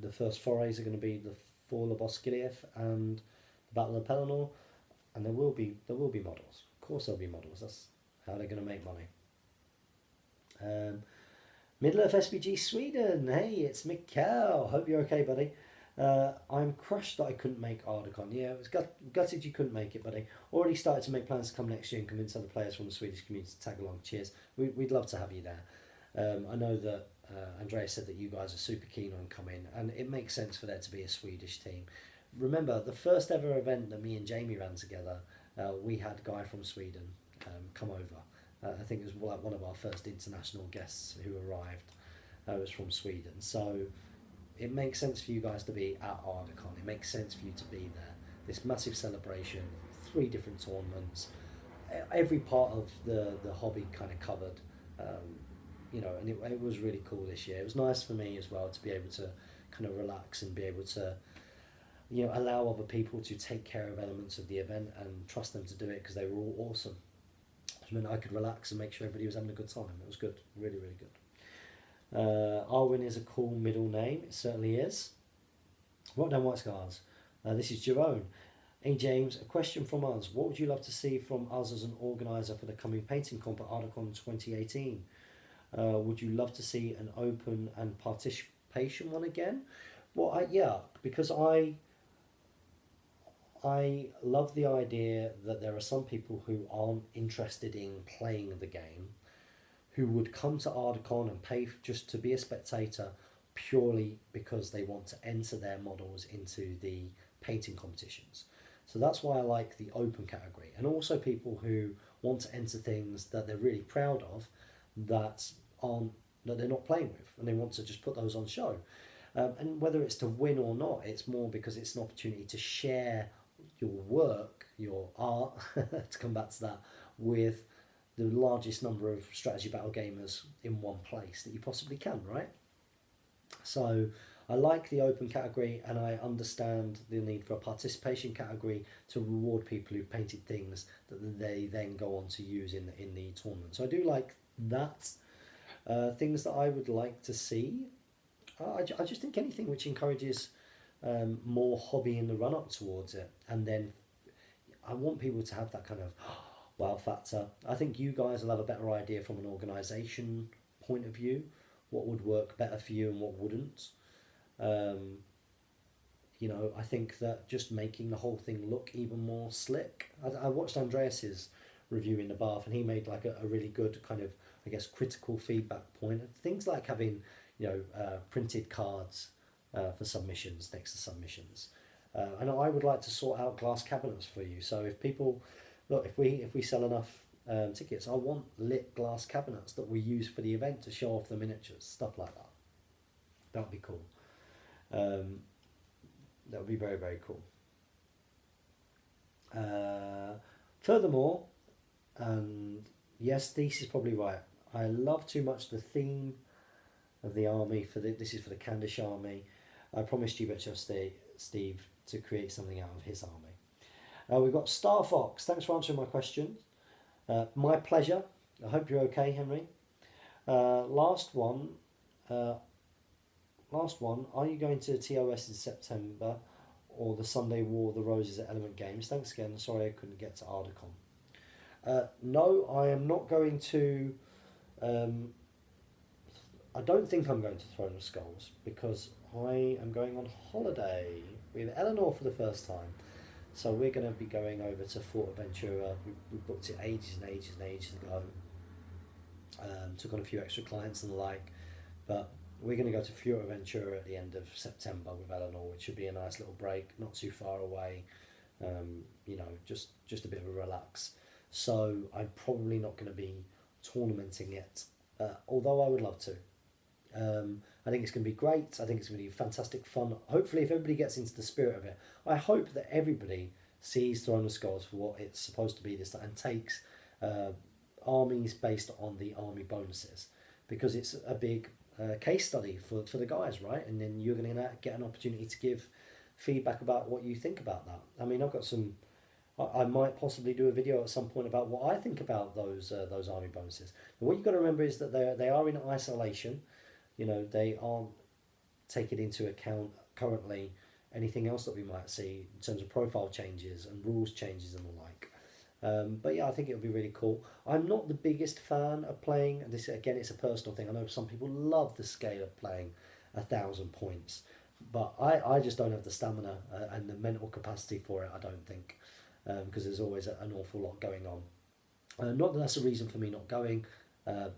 A: the first forays are going to be the Fall of Osgiliath and the Battle of Pelennor, and there will be models. Of course, there'll be models. That's how they're going to make money. Middle Earth SPG Sweden. Hey, it's Mikkel. Hope you're okay, buddy. I'm crushed that I couldn't make Ardacon. Yeah, it was gutted you couldn't make it, buddy. Already started to make plans to come next year and convince other players from the Swedish community to tag along. Cheers. We'd love to have you there. I know that Andrea said that you guys are super keen on coming, and it makes sense for there to be a Swedish team. remember the first ever event that me and Jamie ran together. We had a guy from Sweden come over. I think it was like one of our first international guests who arrived. Was from Sweden, so it makes sense for you guys to be at Ardacon. It makes sense for you to be there. This massive celebration, 3 different tournaments, every part of the hobby kind of covered. And it was really cool this year. It was nice for me as well to be able to kind of relax and be able to allow other people to take care of elements of the event and trust them to do it because they were all awesome. I mean, I could relax and make sure everybody was having a good time. It was good, really, really good. Arwin is a cool middle name. It certainly is. Rotterdam White Scars. This is Jerome. Hey James, a question from us. What would you love to see from us as an organiser for the coming painting comp at Ardacon 2018? Would you love to see an open and participation one again? Well, yeah, because I love the idea that there are some people who aren't interested in playing the game, who would come to Ardacon and pay just to be a spectator purely because they want to enter their models into the painting competitions. So that's why I like the open category. And also people who want to enter things that they're really proud of that they're not playing with, and they want to just put those on show. And whether it's to win or not, it's more because it's an opportunity to share your work, your art, to come back to that, with the largest number of strategy battle gamers in one place that you possibly can, right? So I like the open category, and I understand the need for a participation category to reward people who painted things that they then go on to use in the tournament. So I do like that. Things that I would like to see, I just think anything which encourages more hobby in the run up towards it, and then I want people to have that kind of wow factor. I think you guys will have a better idea from an organisation point of view what would work better for you and what wouldn't. I think that just making the whole thing look even more slick. I watched Andreas's review in the bath, and he made like a really good kind of, I guess, critical feedback point. Things like having printed cards for submissions next to submissions. And I would like to sort out glass cabinets for you. So if people look, if we sell enough tickets, I want lit glass cabinets that we use for the event to show off the miniatures, stuff like that. That would be cool. That would be very, very cool. Furthermore, and yes, this is probably right. I love too much the theme of the army this is for the Candish army. I promised GBHL Steve to create something out of his army. We've got Star Fox. Thanks for answering my question. My pleasure. I hope you're okay, Henry. Last one. Are you going to TOS in September or the Sunday War of the Roses at Element Games? Thanks again. Sorry I couldn't get to Ardacon. No, I am not going to. I don't think I'm going to Throne of Skulls because I am going on holiday with Eleanor for the first time. So we're going to be going over to Fortaventura. We booked it ages and ages and ages ago. Took on a few extra clients and the like, but we're going to go to Fortaventura at the end of September with Eleanor, which should be a nice little break, not too far away. Just a bit of a relax. So I'm probably not going to be tournamenting it, although I would love to. I think it's going to be great. I think it's going to be fantastic fun. Hopefully, if everybody gets into the spirit of it, I hope that everybody sees Throne of Skulls for what it's supposed to be this time and takes armies based on the army bonuses, because it's a big case study for the guys, right? And then you're going to get an opportunity to give feedback about what you think about that. I mean, I've got some. I might possibly do a video at some point about what I think about those army bonuses. But what you've got to remember is that they are in isolation. They aren't taking into account currently anything else that we might see in terms of profile changes and rules changes and the like. But yeah, I think it would be really cool. I'm not the biggest fan of playing, and this again, it's a personal thing. I know some people love the scale of playing 1,000 points, but I just don't have the stamina and the mental capacity for it, I don't think, because there's always an awful lot going on. Not that that's a reason for me not going.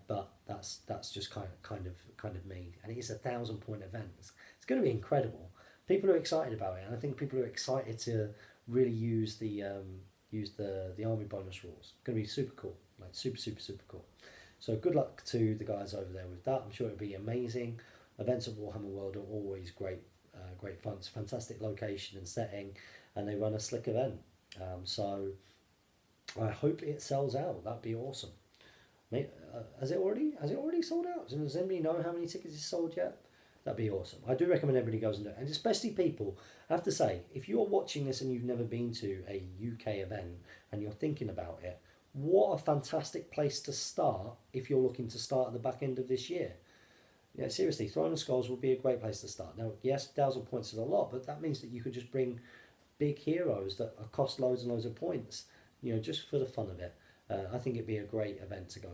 A: But that's just kind of me, and it's a 1,000 point event. It's going to be incredible, people are excited about it, and I think people are excited to really use the army bonus rules. It's going to be super cool, like super cool. So good luck to the guys over there with that. I'm sure it'll be amazing. Events at Warhammer World are always great fun. It's a fantastic location and setting, and they run a slick event. So I hope it sells out. That'd be awesome. Has it already sold out? Does anybody know how many tickets is sold yet? That'd be awesome. I do recommend everybody goes and do it, and especially people. I have to say, if you're watching this and you've never been to a UK event and you're thinking about it, what a fantastic place to start if you're looking to start at the back end of this year. Yeah, seriously, Throne of Skulls would be a great place to start. Now, yes, 1,000 points is a lot, but that means that you could just bring big heroes that cost loads and loads of points, just for the fun of it. I think it'd be a great event to go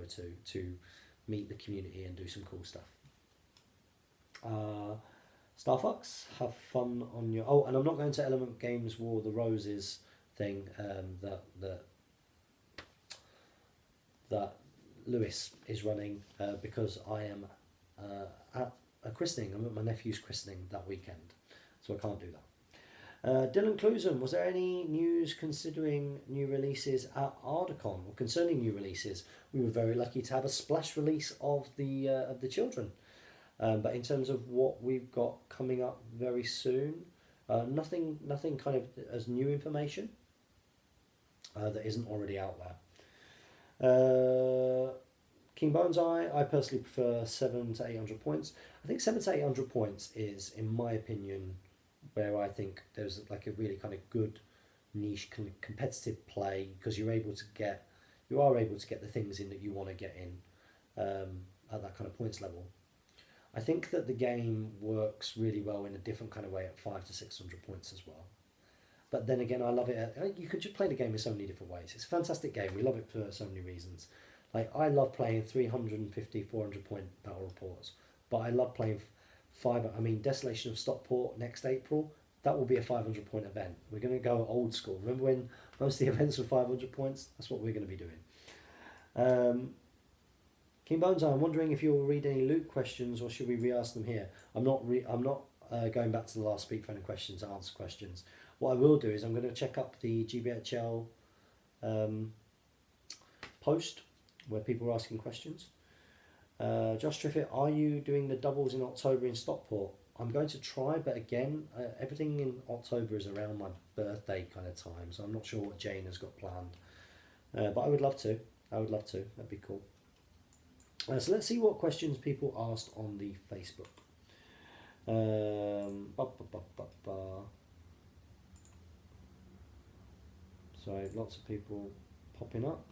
A: to meet the community and do some cool stuff. Starfox, have fun on your... Oh, and I'm not going to Element Games War the Roses thing that Lewis is running because I am at a christening. I'm at my nephew's christening that weekend, so I can't do that. Dylan Clusen, was there any news considering new releases at Ardacon or concerning new releases? We were very lucky to have a splash release of the children, but in terms of what we've got coming up very soon, nothing kind of as new information that isn't already out there. King Bones I personally prefer 700 to 800 points. I think 700 to 800 points is, in my opinion, where I think there's like a really kind of good niche competitive play, because you are able to get the things in that you want to get in at that kind of points level. I think that the game works really well in a different kind of way at 500 to 600 points as well. But then again, I love it. You could just play the game in so many different ways. It's a fantastic game. We love it for so many reasons. Like, I love playing 350, 400 point battle reports, but I love playing Desolation of Stockport next April. That will be a 500 point event. We're going to go old school. Remember when most of the events were 500 points? That's what we're going to be doing. King Bones, I'm wondering if you'll read any loot questions or should we re-ask them here? I'm not going back to the last Speak Friend questions to answer questions. What I will do is I'm going to check up the GBHL post where people are asking questions. Josh Triffitt, are you doing the doubles in October in Stockport? I'm going to try, but again, everything in October is around my birthday kind of time, so I'm not sure what Jane has got planned. But I would love to. That'd be cool. So let's see what questions people asked on the Facebook. Sorry, lots of people popping up.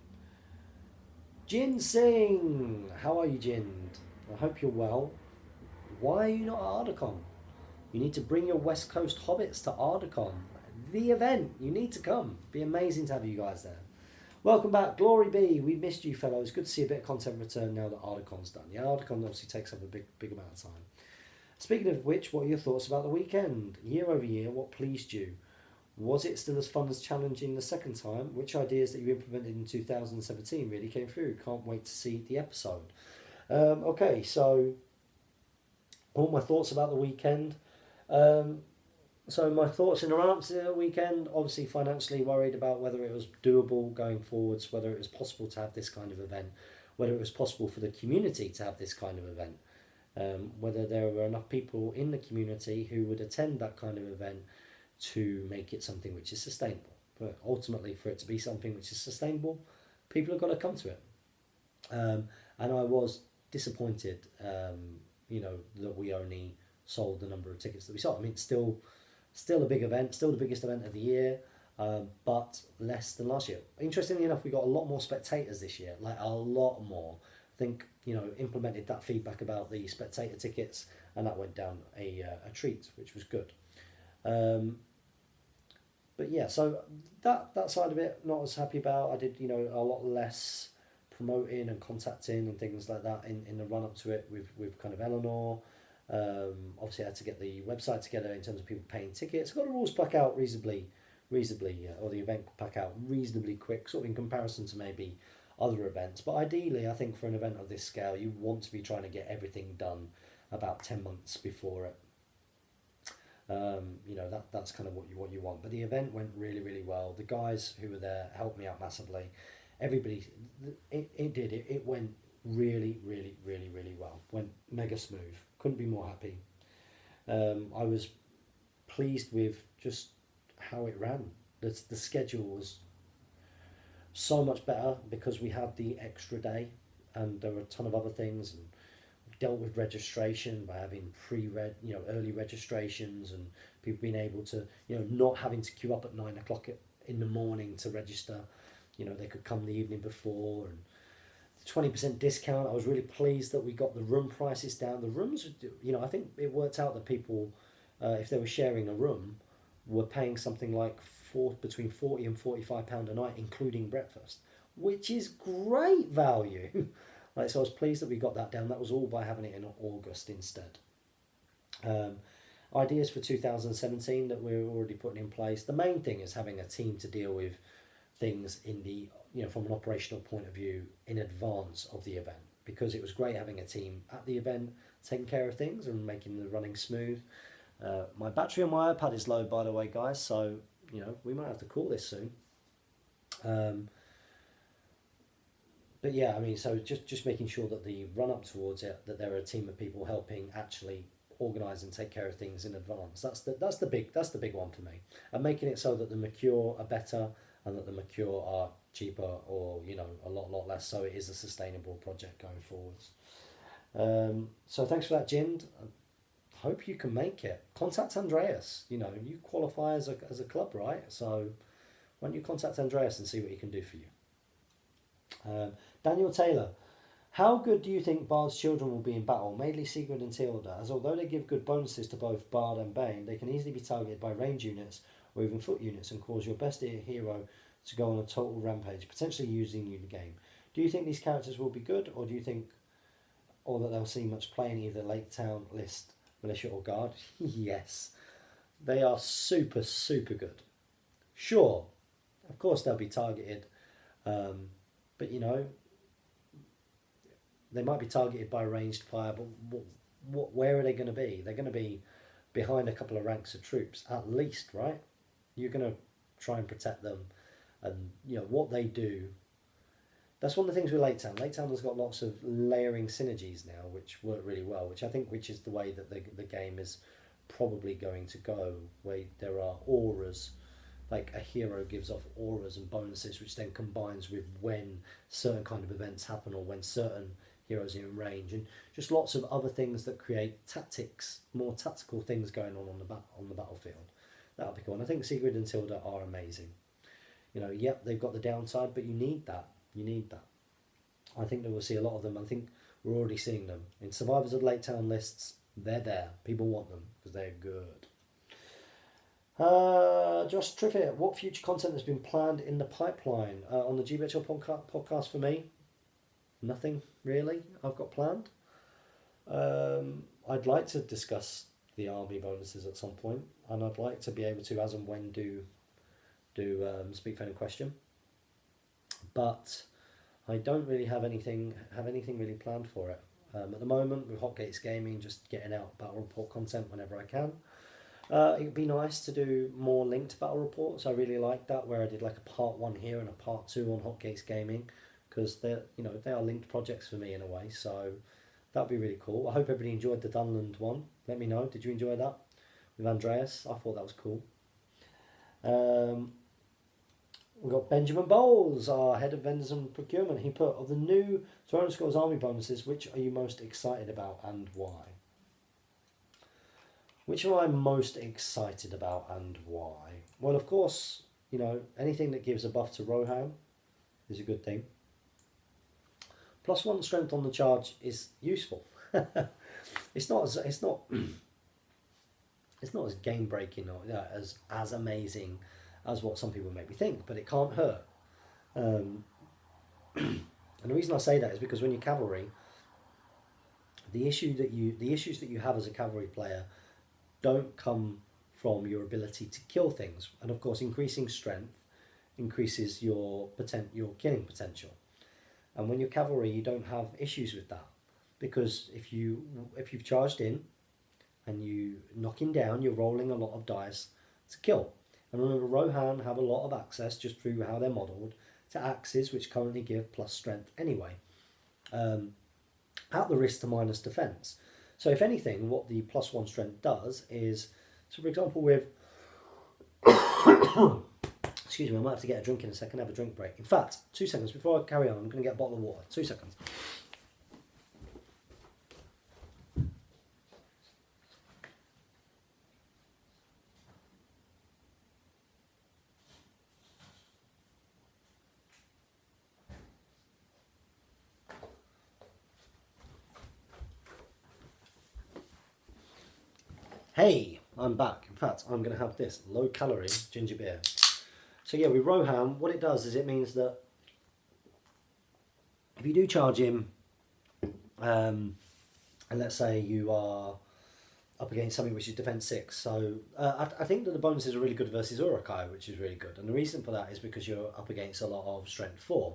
A: Jin Singh! How are you, Jin? I hope you're well. Why are you not at Ardacon? You need to bring your West Coast hobbits to Ardacon. The event. You need to come. It'd be amazing to have you guys there. Welcome back. Glory be. We missed you, fellows. Good to see a bit of content return now that Ardacon's done. Yeah, Ardacon obviously takes up a big amount of time. Speaking of which, what are your thoughts about the weekend? Year over year, what pleased you? Was it still as fun as challenging the second time? Which ideas that you implemented in 2017 really came through? Can't wait to see the episode. Okay, so all my thoughts about the weekend. So my thoughts in the run-up to the weekend, obviously financially worried about whether it was doable going forwards, whether it was possible to have this kind of event, whether it was possible for the community to have this kind of event, whether there were enough people in the community who would attend that kind of event to make it something which is sustainable. But ultimately, for it to be something which is sustainable, people have got to come to it. And I was disappointed, that we only sold the number of tickets that we sold. I mean, still a big event, still the biggest event of the year, but less than last year. Interestingly enough, we got a lot more spectators this year, like a lot more. I think, implemented that feedback about the spectator tickets, and that went down a treat, which was good. But yeah, so that side of it, not as happy about. I did, a lot less promoting and contacting and things like that in the run up to it with kind of Eleanor. Obviously, I had to get the website together in terms of people paying tickets. I got the rules pack out reasonably, or the event pack out reasonably quick, sort of in comparison to maybe other events. But ideally, I think for an event of this scale, you want to be trying to get everything done about 10 months before it. That's kind of what you want. But the event went really really well. The guys who were there helped me out massively. Everybody, it went really really really really well. Went mega smooth. Couldn't be more happy. I was pleased with just how it ran. The schedule was so much better because we had the extra day, and there were a ton of other things, and dealt with registration by having early registrations, and people being able to, not having to queue up at 9 o'clock in the morning to register. They could come the evening before, and 20% discount. I was really pleased that we got the room prices down. The rooms, I think it worked out that people, if they were sharing a room, were paying something like between £40 and £45 a night, including breakfast, which is great value. So I was pleased that we got that down. That was all by having it in August instead. Ideas for 2017 that we're already putting in place. The main thing is having a team to deal with things from an operational point of view in advance of the event, because it was great having a team at the event taking care of things and making the running smooth. My battery on my iPad is low, by the way, guys, so we might have to call this soon. But yeah, so just making sure that the run up towards it, that there are a team of people helping actually organise and take care of things in advance. That's the big one for me, and making it so that the Mercure are better and that the Mercure are cheaper, or a lot less, so it is a sustainable project going forwards. So thanks for that, Jind. I hope you can make it. Contact Andreas. You qualify as a club, right? So why don't you contact Andreas and see what he can do for you. Daniel Taylor, how good do you think Bard's children will be in battle, mainly Sigurd and Tilda, as although they give good bonuses to both Bard and Bane, they can easily be targeted by range units or even foot units and cause your best hero to go on a total rampage, potentially using you in the game. Do you think these characters will be good, or do you think that they'll see much play in either Lake Town, List, Militia or Guard? Yes, they are super, super good. Sure, of course they'll be targeted, but they might be targeted by a ranged fire, but where are they going to be? They're going to be behind a couple of ranks of troops, at least, right? You're going to try and protect them, and what they do. That's one of the things with Lake Town. Lake Town has got lots of layering synergies now, which work really well, which is the way that the game is probably going to go, where there are auras, like a hero gives off auras and bonuses, which then combines with when certain kind of events happen or when certain heroes are in range, and just lots of other things that create more tactical things going on the battlefield. That'll be cool. And I think Sigrid and Tilda are amazing. Yep, they've got the downside, but you need that. I think that we'll see a lot of them. I think we're already seeing them in Survivors of Lake Town lists. They're there. People want them because they're good. Josh Triffitt, what future content has been planned in the pipeline on the GBHL podcast for me? Nothing really I've got planned. I'd like to discuss the army bonuses at some point, and I'd like to be able to, as and when, do Speak Friend and Question. But I don't really have anything really planned for it. At the moment, with Hotgates Gaming, just getting out battle report content whenever I can. It would be nice to do more linked battle reports. I really like that, where I did like a part 1 here and a part 2 on Hotgates Gaming, because they are linked projects for me in a way. So that'd be really cool. I hope everybody enjoyed the Dunland one. Let me know. Did you enjoy that with Andreas? I thought that was cool. We've got Benjamin Bowles, our head of vendors and procurement. He put, of the new Throne Scrolls army bonuses, which are you most excited about and why? Which am I most excited about and why? Well, of course, anything that gives a buff to Rohan is a good thing. +1 strength on the charge is useful. It's not as game breaking or as amazing as what some people make me think, but it can't hurt. And the reason I say that is because when you're cavalry, the issues that you have as a cavalry player don't come from your ability to kill things, and of course, increasing strength increases your killing potential. And when you're cavalry, you don't have issues with that, because if you've charged in, and you knock him down, you're rolling a lot of dice to kill. And remember, Rohan have a lot of access just through how they're modelled to axes, which currently give plus strength anyway, at the risk to minus defence. So if anything, what the plus one strength does is, so for example, with excuse me, I might have to get a drink in a second, have a drink break. In fact, 2 seconds before I carry on, I'm going to get a bottle of water. 2 seconds. Hey, I'm back. In fact, I'm going to have this low-calorie ginger beer. So yeah, with Rohan, what it does is it means that if you do charge him, and let's say you are up against something which is defense 6, so I think that the bonuses are really good versus Urukai, which is really good. And the reason for that is because you're up against a lot of strength 4.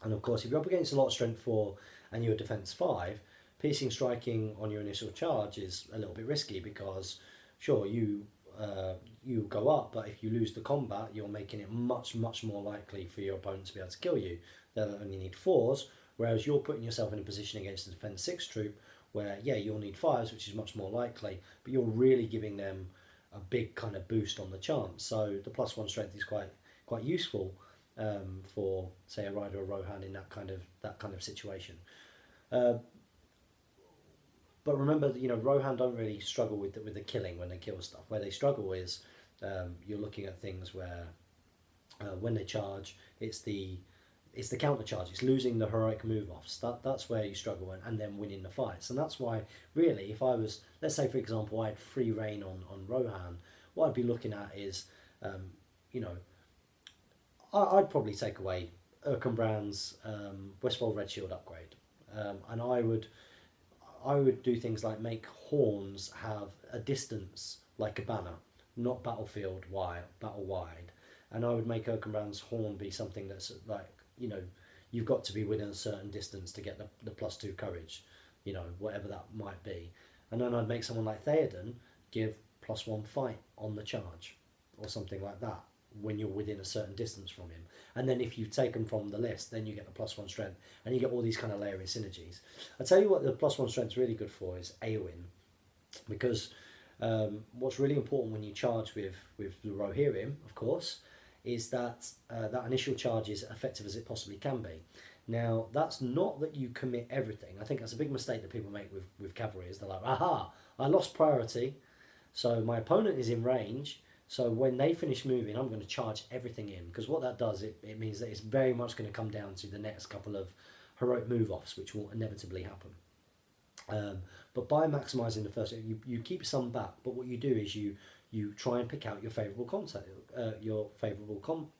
A: And of course, if you're up against a lot of strength 4 and you're defense 5, piercing striking on your initial charge is a little bit risky because, sure, you go up, but if you lose the combat, you're making it much more likely for your opponent to be able to kill you. They'll only need 4s, whereas you're putting yourself in a position against a defense 6 troop where, yeah, you'll need 5s, which is much more likely, but you're really giving them a big kind of boost on the chance. So the plus 1 strength is quite useful for, say, a rider or Rohan in that kind of situation. But remember that, Rohan don't really struggle with the killing when they kill stuff. Where they struggle is you're looking at things where when they charge, it's the counter charge. It's losing the heroic move offs. That's where you struggle, and then winning the fights. And that's why, really, if I was, let's say for example, I had free reign on Rohan, what I'd be looking at is, I'd probably take away Erkenbrand's Westfold Red Shield upgrade, and I would do things like make horns have a distance like a banner, not battle wide. And I would make Erkenbrand's horn be something that's like, you've got to be within a certain distance to get the plus 2 courage, whatever that might be. And then I'd make someone like Theoden give plus 1 fight on the charge or something like that when you're within a certain distance from him. And then if you take them from the list, then you get the plus 1 strength, and you get all these kind of layering synergies. I tell you what, the plus 1 strength is really good for is Eowyn, because what's really important when you charge with the Rohirrim, of course, is that that initial charge is effective as it possibly can be. Now, that's not that you commit everything. I think that's a big mistake that people make with cavalry, is they're like, aha, I lost priority, so my opponent is in range, so when they finish moving, I'm going to charge everything in. Because what that does, it means that it's very much going to come down to the next couple of heroic move-offs, which will inevitably happen. But by maximising the first, you keep some back, but what you do is you try and pick out your favourable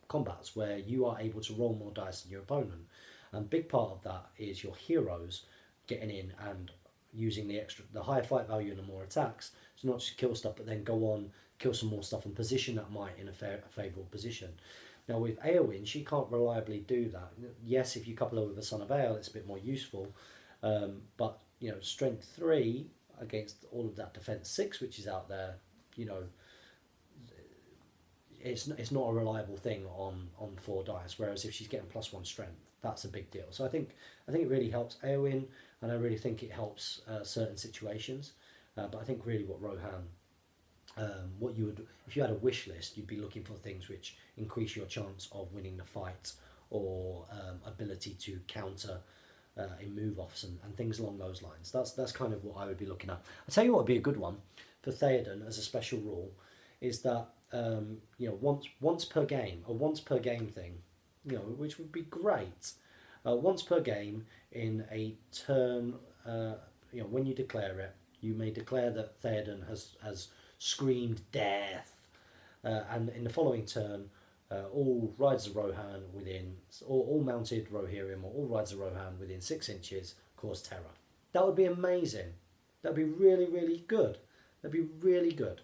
A: combats where you are able to roll more dice than your opponent. And big part of that is your heroes getting in and using the higher fight value and the more attacks to not just kill stuff, but then go on, kill some more stuff and position that might in a favourable position. Now with Eowyn, she can't reliably do that. Yes, if you couple her with a Son of Ale, it's a bit more useful, but strength 3 against all of that defense 6 which is out there, it's not a reliable thing on 4 dice. Whereas if she's getting plus 1 strength, that's a big deal. So I think it really helps Eowyn, and I really think it helps certain situations. But I think really what Rohan, what you would, if you had a wish list, you'd be looking for things which increase your chance of winning the fight, or ability to counter in move offs and things along those lines. That's kind of what I would be looking at. I'll tell you what would be a good one for Theoden as a special rule is that once per game, a once per game thing, which would be great. Once per game in a turn, when you declare it, you may declare that Theoden has screamed death, and in the following turn, all riders of Rohan all mounted Rohirrim or all riders of Rohan within 6 inches cause terror. That would be amazing. That'd be really, really good. That'd be really good.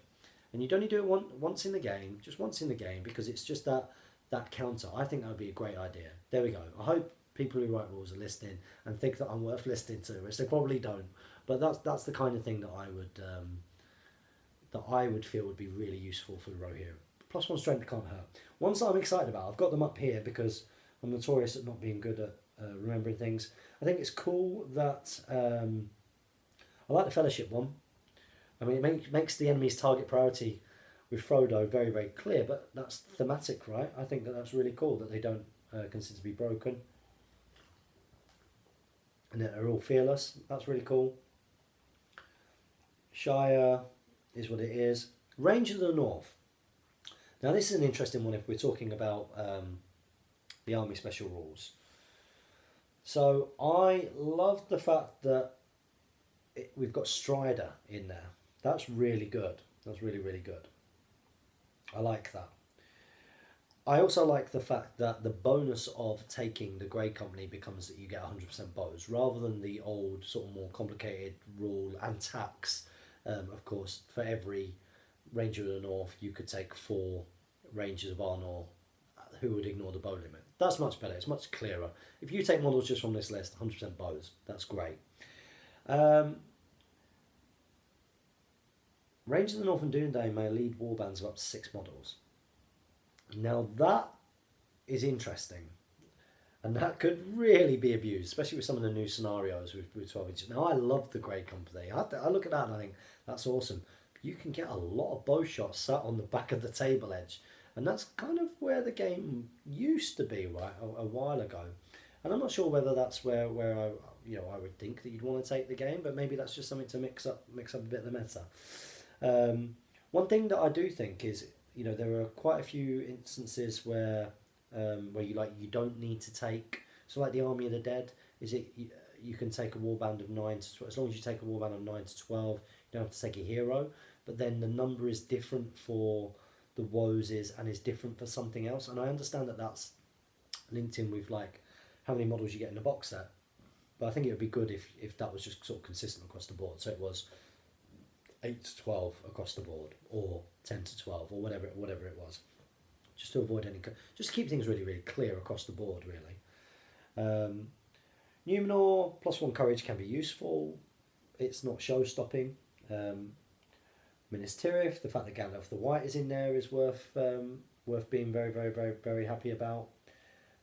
A: And you'd only do it once in the game, just once in the game, because it's just that counter. I think that would be a great idea. There we go. I hope people who write rules are listening and think that I'm worth listening to, which they probably don't. But that's the kind of thing that I would that I would feel would be really useful for the Rohirrim. Plus 1 strength can't hurt. Ones that I'm excited about, I've got them up here because I'm notorious at not being good at remembering things. I think it's cool that I like the Fellowship one. I mean, it makes the enemy's target priority with Frodo very, very clear, but that's thematic, right? I think that that's really cool that they don't consider to be broken. And that they're all fearless. That's really cool. Shire is what it is. Range of the North. Now, this is an interesting one if we're talking about the Army Special Rules. So, I love the fact that we've got Strider in there. That's really good. That's really, really good. I like that. I also like the fact that the bonus of taking the Grey Company becomes that you get 100% bows, rather than the old, sort of more complicated rule and tax. Of course, for every Ranger of the North, you could take 4 Rangers of Arnor who would ignore the bow limit. That's much better. It's much clearer. If you take models just from this list, 100% bows. That's great. Rangers of the North and Dúnedain may lead warbands of up to 6 models. Now that is interesting, and that could really be abused, especially with some of the new scenarios with 12 inches. Now I love the Grey Company. I look at that and I think that's awesome. You can get a lot of bow shots sat on the back of the table edge, and that's kind of where the game used to be, right, a while ago. And I'm not sure whether that's where I would think that you'd want to take the game, but maybe that's just something to mix up a bit of the meta. One thing that I do think is, there are quite a few instances where you don't need to take. So like the Army of the Dead, you can take a warband of 9 to 12, as long as you take a warband of 9 to 12, you don't have to take a hero. But then the number is different for the Woses and is different for something else. And I understand that that's linked in with like how many models you get in the box set. But I think it would be good if that was just sort of consistent across the board. So it was 8 to 12 across the board, or 10 to 12, or whatever it was, just to avoid just to keep things really, really clear across the board, really. Numenor, +1 courage can be useful. It's not show-stopping. Minas Tirith, the fact that Gandalf the White is in there is worth being very, very, very, very happy about.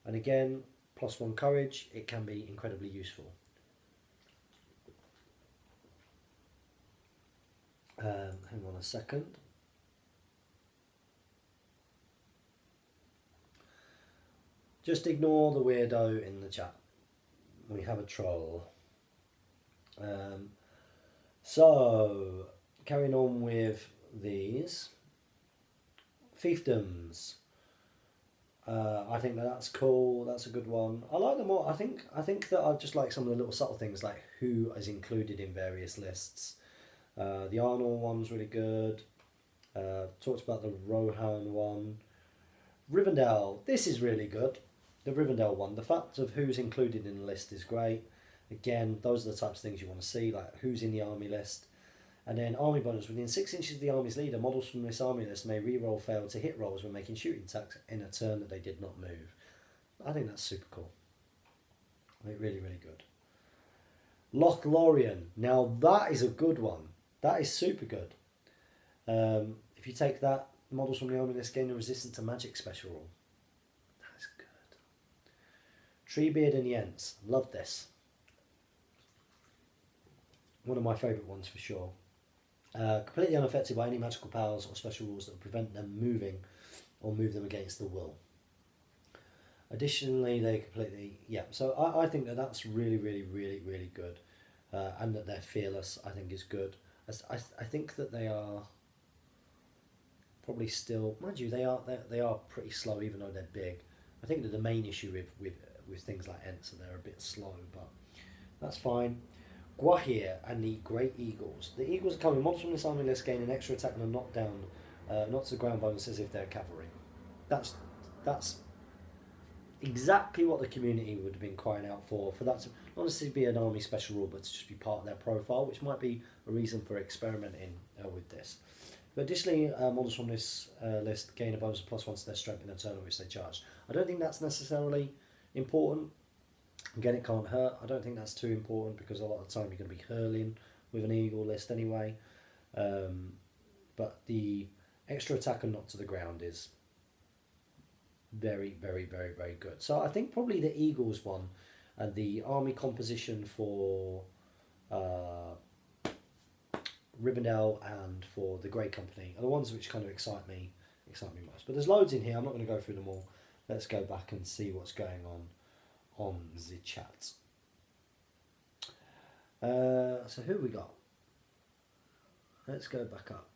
A: And again, +1 courage, it can be incredibly useful. Hang on a second. Just ignore the weirdo in the chat. We have a troll. So, carrying on with these. Fiefdoms. I think that's cool. That's a good one. I like them all. I think that I just like some of the little subtle things, like who is included in various lists. The Arnold one's really good. Talked about the Rohan one. Rivendell, this is really good. The Rivendell one, the fact of who's included in the list is great. Again, those are the types of things you want to see, like who's in the army list. And then army bonus, within 6 inches of the army's leader, models from this army list may re-roll fail to hit rolls when making shooting attacks in a turn that they did not move. I think that's super cool. I mean, really, really good. Lothlorien, now that is a good one. That is super good. If you take that, models from the army list gain a resistance to magic special rule. That's good. Treebeard and Yents, love this. One of my favourite ones for sure. Completely unaffected by any magical powers or special rules that would prevent them moving or move them against the will. Additionally, they completely... so I think that that's really, really, really, really good. And that they're fearless, I think is good. I think that they are probably still... Mind you, they are pretty slow, even though they're big. I think that the main issue with things like Ents, that they're a bit slow, but that's fine. Gwahir and the Great Eagles. The Eagles are coming. Models from this army list gain an extra attack and a knockdown, not to the ground bonus as if they're cavalry. That's exactly what the community would have been crying out for that to not necessarily be an army special rule, but to just be part of their profile, which might be a reason for experimenting with this. But additionally, models from this list gain a bonus of +1 to their strength in the turn in which they charge. I don't think that's necessarily important. Again, it can't hurt. I don't think that's too important because a lot of the time you're going to be hurling with an eagle list anyway. but the extra attack and knock to the ground is very, very, very, very good. So I think probably the Eagles one and the army composition for Rivendell and for the Grey Company are the ones which kind of excite me most. But there's loads in here. I'm not going to go through them all. Let's go back and see what's going on the chat. So who we got? Let's go back up.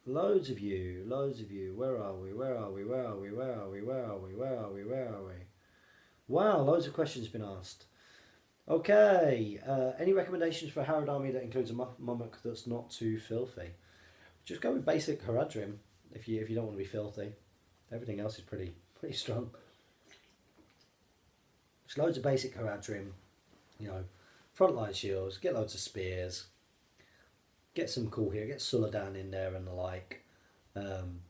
A: Loads of you. Where are we? Wow, loads of questions been asked. Okay, any recommendations for a Harrod army that includes a mummock that's not too filthy? Just go with basic Haradrim if you don't want to be filthy. Everything else is pretty strong. Just loads of basic Haradrim, frontline shields, get loads of spears, get some cool here, get Suladan in there and the like, and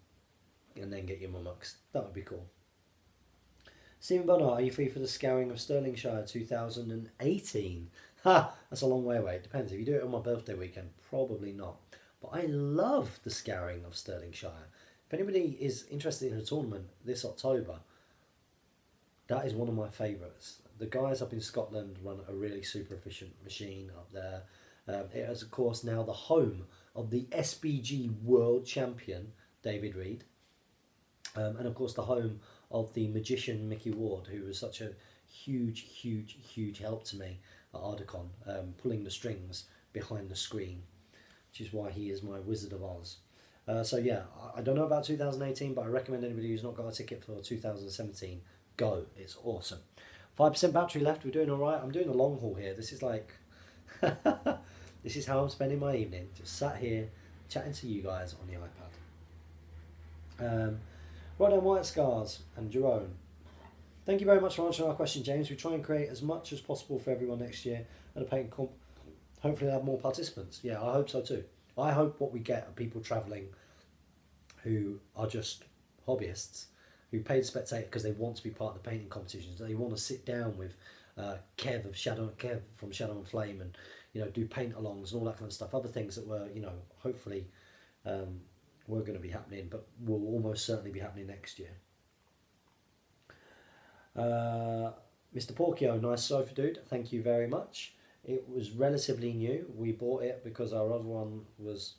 A: then get your mummocks. That would be cool. Stephen Bonner, are you free for the scouring of Stirlingshire 2018? Ha! That's a long way away. It depends. If you do it on my birthday weekend, probably not. But I love the scouring of Stirlingshire. If anybody is interested in a tournament this October, that is one of my favourites. The guys up in Scotland run a really super efficient machine up there. It is, of course, now the home of the SBG World Champion, David Reed. And, of course, the home of the magician Mickey Ward, who was such a huge help to me at Ardacon, pulling the strings behind the screen, which is why he is my Wizard of Oz. So yeah, I don't know about 2018, but I recommend anybody who's not got a ticket for 2017, go. It's awesome. 5% battery left. We're doing all right. I'm doing a long haul here. This is like, this is how I'm spending my evening. Just sat here chatting to you guys on the iPad. Right down White Scars and Jerome. Thank you very much for answering our question, James. We try and create as much as possible for everyone next year at a painting comp. Hopefully, have more participants. Yeah, I hope so too. I hope what we get are people travelling who are just hobbyists, who pay to spectate because they want to be part of the painting competitions. They want to sit down with Kev from Shadow and Flame, and do paint-alongs and all that kind of stuff. Other things that were hopefully. Were going to be happening, but will almost certainly be happening next year. Mr. Porkio, nice sofa dude, thank you very much. It was relatively new. We bought it because our other one was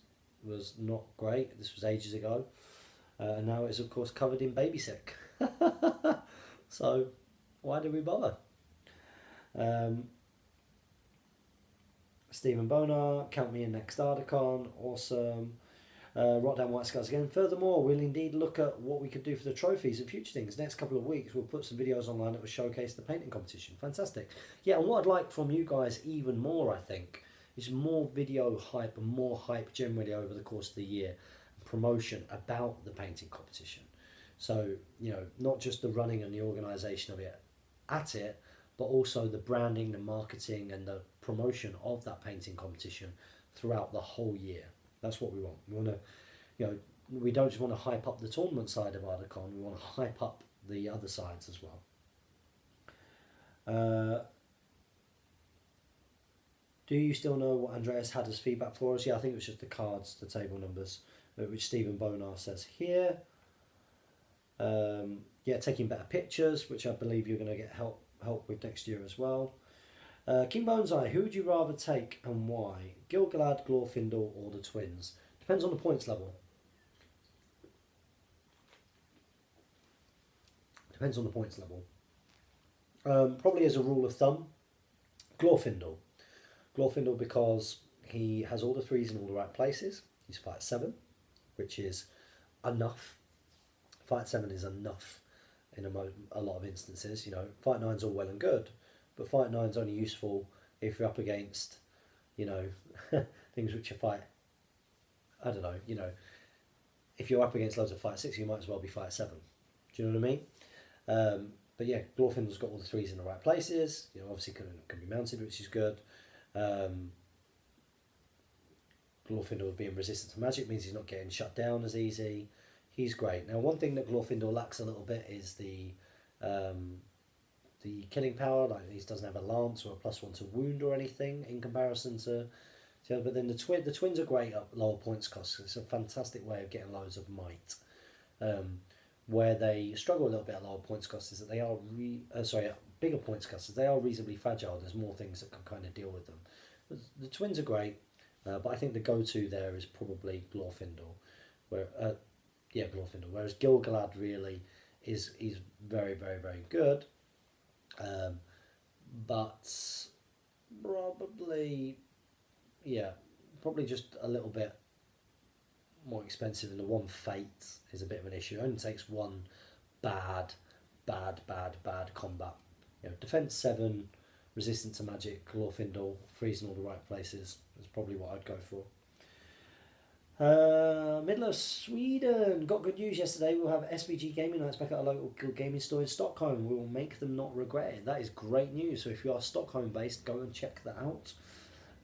A: not great. This was ages ago, and now it's of course covered in baby sick. So why did we bother? Stephen Bonar, count me in next Ardacon. Awesome. Rotterdam White Scars again. Furthermore, we'll indeed look at what we could do for the trophies and future things. Next couple of weeks, we'll put some videos online that will showcase the painting competition. Fantastic. Yeah, and what I'd like from you guys even more, I think, is more video hype and more hype generally over the course of the year. Promotion about the painting competition. So, not just the running and the organisation of it at it, but also the branding, the marketing and the promotion of that painting competition throughout the whole year. That's what we want. We want to, we don't just want to hype up the tournament side of Ardacon. We want to hype up the other sides as well. Do you still know what Andreas had as feedback for us? Yeah, I think it was just the cards, the table numbers, which Stephen Bonar says here. Yeah, taking better pictures, which I believe you're going to get help with next year as well. King Boneseye, who would you rather take and why? Gil-galad, Glorfindel or the twins? Depends on the points level. Depends on the points level. Probably as a rule of thumb, Glorfindel. Glorfindel because he has all the threes in all the right places. He's fight 7, which is enough. Fight 7 is enough in a lot of instances. Fight 9's all well and good, but fight 9's only useful if you're up against, things which are fight, I don't know, if you're up against loads of fight 6, you might as well be fight 7. Do you know what I mean? But yeah, Glorfindel's got all the threes in the right places. Obviously can be mounted, which is good. Glorfindel being resistant to magic means he's not getting shut down as easy. He's great. Now, one thing that Glorfindel lacks a little bit is the killing power. Like, he doesn't have a lance or a +1 to wound or anything in comparison to So, but then the twins are great at lower points costs. It's a fantastic way of getting loads of might. Where they struggle a little bit at lower points costs is that they are bigger points costs. They are reasonably fragile. There's more things that can kind of deal with them. The twins are great, but I think the go-to there is probably Glorfindel, Glorfindel. Whereas Gilgalad really is very very very good, but probably just a little bit more expensive, and the one fate is a bit of an issue. It only takes one bad combat. Defense 7, resistant to magic, Glorfindel, freeze in all the right places is probably what I'd go for. Middle of Sweden. Got good news yesterday. We'll have SVG gaming nights back at our local gaming store in Stockholm. We will make them not regret it. That is great news. So if you are Stockholm based, go and check that out.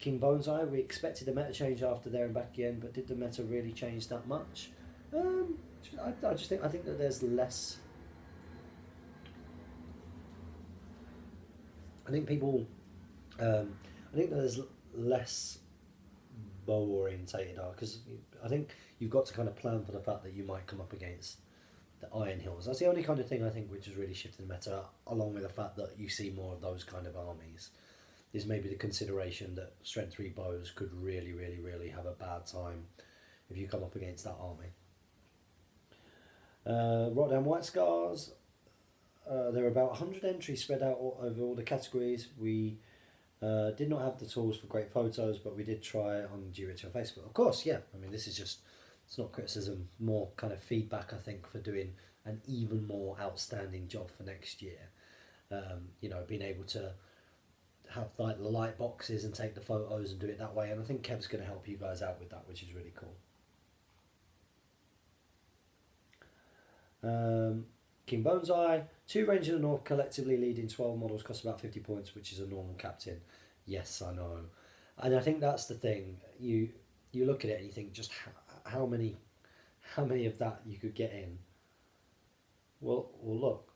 A: King Boneseye, we expected a meta change after there and back again, but did the meta really change that much? I think that there's less. I think that there's less bow orientated are, because I think you've got to kind of plan for the fact that you might come up against the Iron Hills. That's the only kind of thing I think which has really shifted the meta, along with the fact that you see more of those kind of armies. Is maybe the consideration that strength 3 bows could really, really, really have a bad time if you come up against that army. Rotterdam White Scars. There are about 100 entries spread out over all the categories. We did not have the tools for great photos, but we did try it on GBHL Facebook. Of course, yeah. I mean, this is just, it's not criticism, more kind of feedback, I think, for doing an even more outstanding job for next year. Being able to have like the light boxes and take the photos and do it that way, and I think Kev's going to help you guys out with that, which is really cool. King Boneseye, 2 Rangers of the North collectively leading 12 models cost about 50 points, which is a normal captain. Yes, I know, and I think that's the thing. You look at it and you think just how many of that you could get in. Well, look.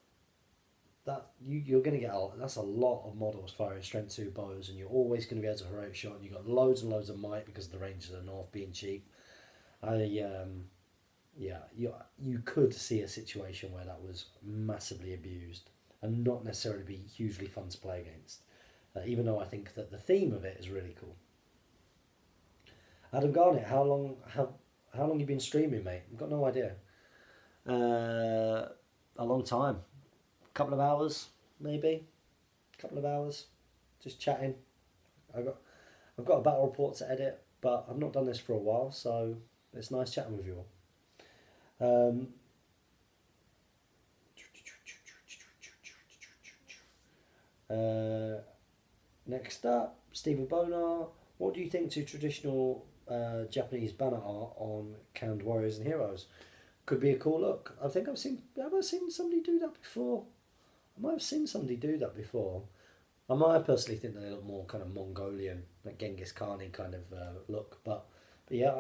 A: That you're going to get that's a lot of models firing strength 2 bows, and you're always going to be able to heroic shot, and you've got loads and loads of might because of the Rangers of the North being cheap. You could see a situation where that was massively abused and not necessarily be hugely fun to play against, even though I think that the theme of it is really cool. Adam Garnett, how long you been streaming, mate? I've got no idea. A long time. Couple of hours, maybe. Couple of hours, just chatting. I've got a battle report to edit, but I've not done this for a while, so it's nice chatting with you all. Next up, Stephen Bonar. What do you think to traditional Japanese banner art on canned warriors and heroes? Could be a cool look. I think have I seen somebody do that before? I might have seen somebody do that before. I might personally think they look more kind of Mongolian, like Genghis Khan kind of look. But yeah,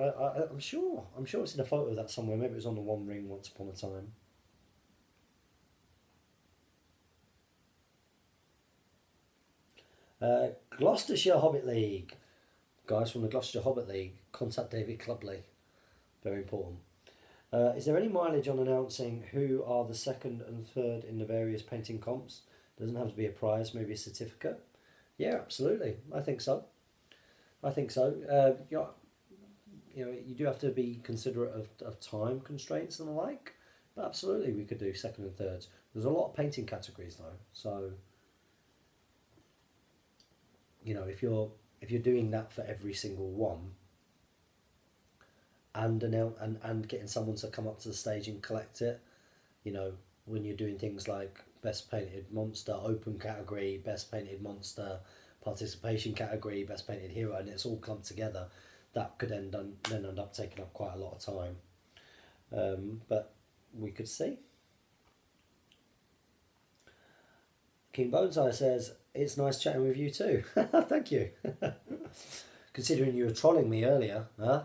A: I'm sure I've seen a photo of that somewhere. Maybe it was on the One Ring once upon a time. Gloucestershire Hobbit League. Guys from the Gloucestershire Hobbit League, contact David Clubley. Very important. Is there any mileage on announcing who are the second and third in the various painting comps? Doesn't have to be a prize, maybe a certificate. Yeah, absolutely. I think so. You do have to be considerate of time constraints and the like, but absolutely we could do second and thirds. There's a lot of painting categories though, so if you're doing that for every single one, and getting someone to come up to the stage and collect it, when you're doing things like best painted monster, open category, best painted monster, participation category, best painted hero, and it's all clumped together, that could then end up taking up quite a lot of time. But we could see. King Boneseye says, it's nice chatting with you too. Thank you. Considering you were trolling me earlier, huh?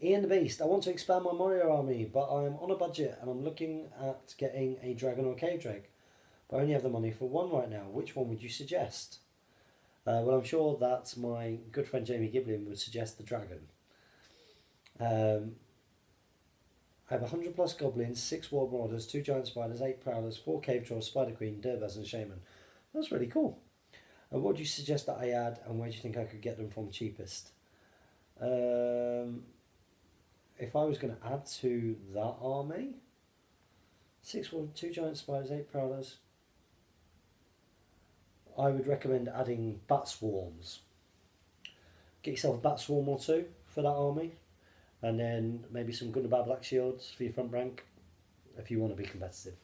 A: Ian the Beast, I want to expand my Mario army, but I'm on a budget and I'm looking at getting a dragon or a cave drake. But I only have the money for one right now. Which one would you suggest? Well, I'm sure that my good friend Jamie Giblin would suggest the dragon. Um, I have 100 plus goblins, 6 war marauders, 2 giant spiders, 8 prowlers, 4 cave trolls, spider queen, durbas, and shaman. That's really cool. And what do you suggest that I add, and where do you think I could get them from cheapest? If I was going to add to that army, 6 war, 2 giant spiders, 8 prowlers, I would recommend adding bat swarms. Get yourself a bat swarm or 2 for that army, and then maybe some Gundabad Black Shields for your front rank if you want to be competitive.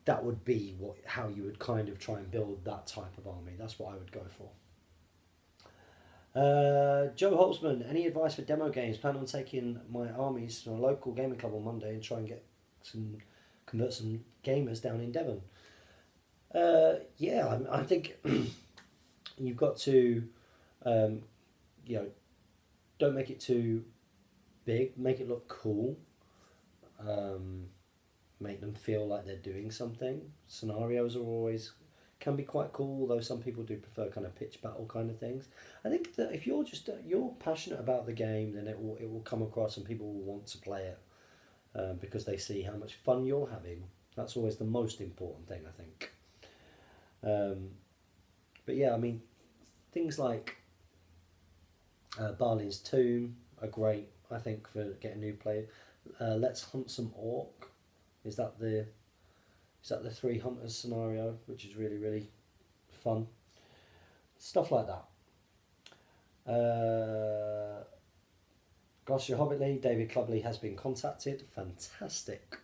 A: That would be how you would kind of try and build that type of army. That's what I would go for. Joe Holtzman, any advice for demo games? Plan on taking my armies to a local gaming club on Monday and try and convert some gamers down in Devon. I think you've got to, don't make it too big. Make it look cool. Make them feel like they're doing something. Scenarios can be quite cool, though some people do prefer kind of pitch battle kind of things. I think that if you're passionate about the game, then it will come across and people will want to play it because they see how much fun you're having. That's always the most important thing, I think. But yeah, I mean, things like Barley's Tomb are great, I think, for getting new players. Let's Hunt Some Orc. Is that the 3 hunters scenario, which is really, really fun. Stuff like that. Gloucestershire Hobbit League, David Clubley has been contacted. Fantastic.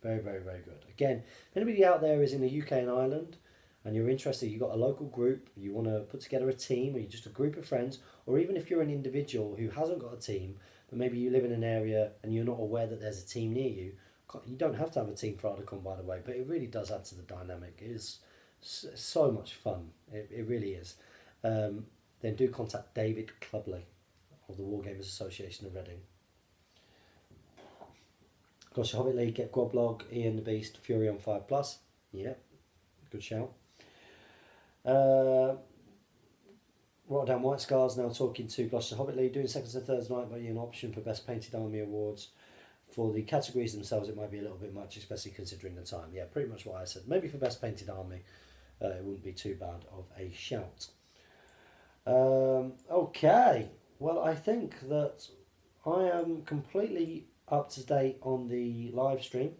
A: Very, very, very good. Again, if anybody out there is in the UK and Ireland and you're interested, you've got a local group, you want to put together a team, or you're just a group of friends, or even if you're an individual who hasn't got a team, but maybe you live in an area and you're not aware that there's a team near you, you don't have to have a team for Ardacon, by the way, but it really does add to the dynamic. It is so much fun. It really is. Then do contact David Clubley of the Wargamers Association of Reading. Gloucestershire Hobbit League, get Groblog, Ian the Beast, Fury on 5+. Yeah, good shout. Rotterdam White Scars now talking to Gloucestershire Hobbit League, doing seconds and thirds night, but an option for Best Painted Army Awards. For the categories themselves, it might be a little bit much, especially considering the time. Yeah, pretty much what I said. Maybe for Best Painted Army, it wouldn't be too bad of a shout. Okay, well, I think that I am completely up to date on the live stream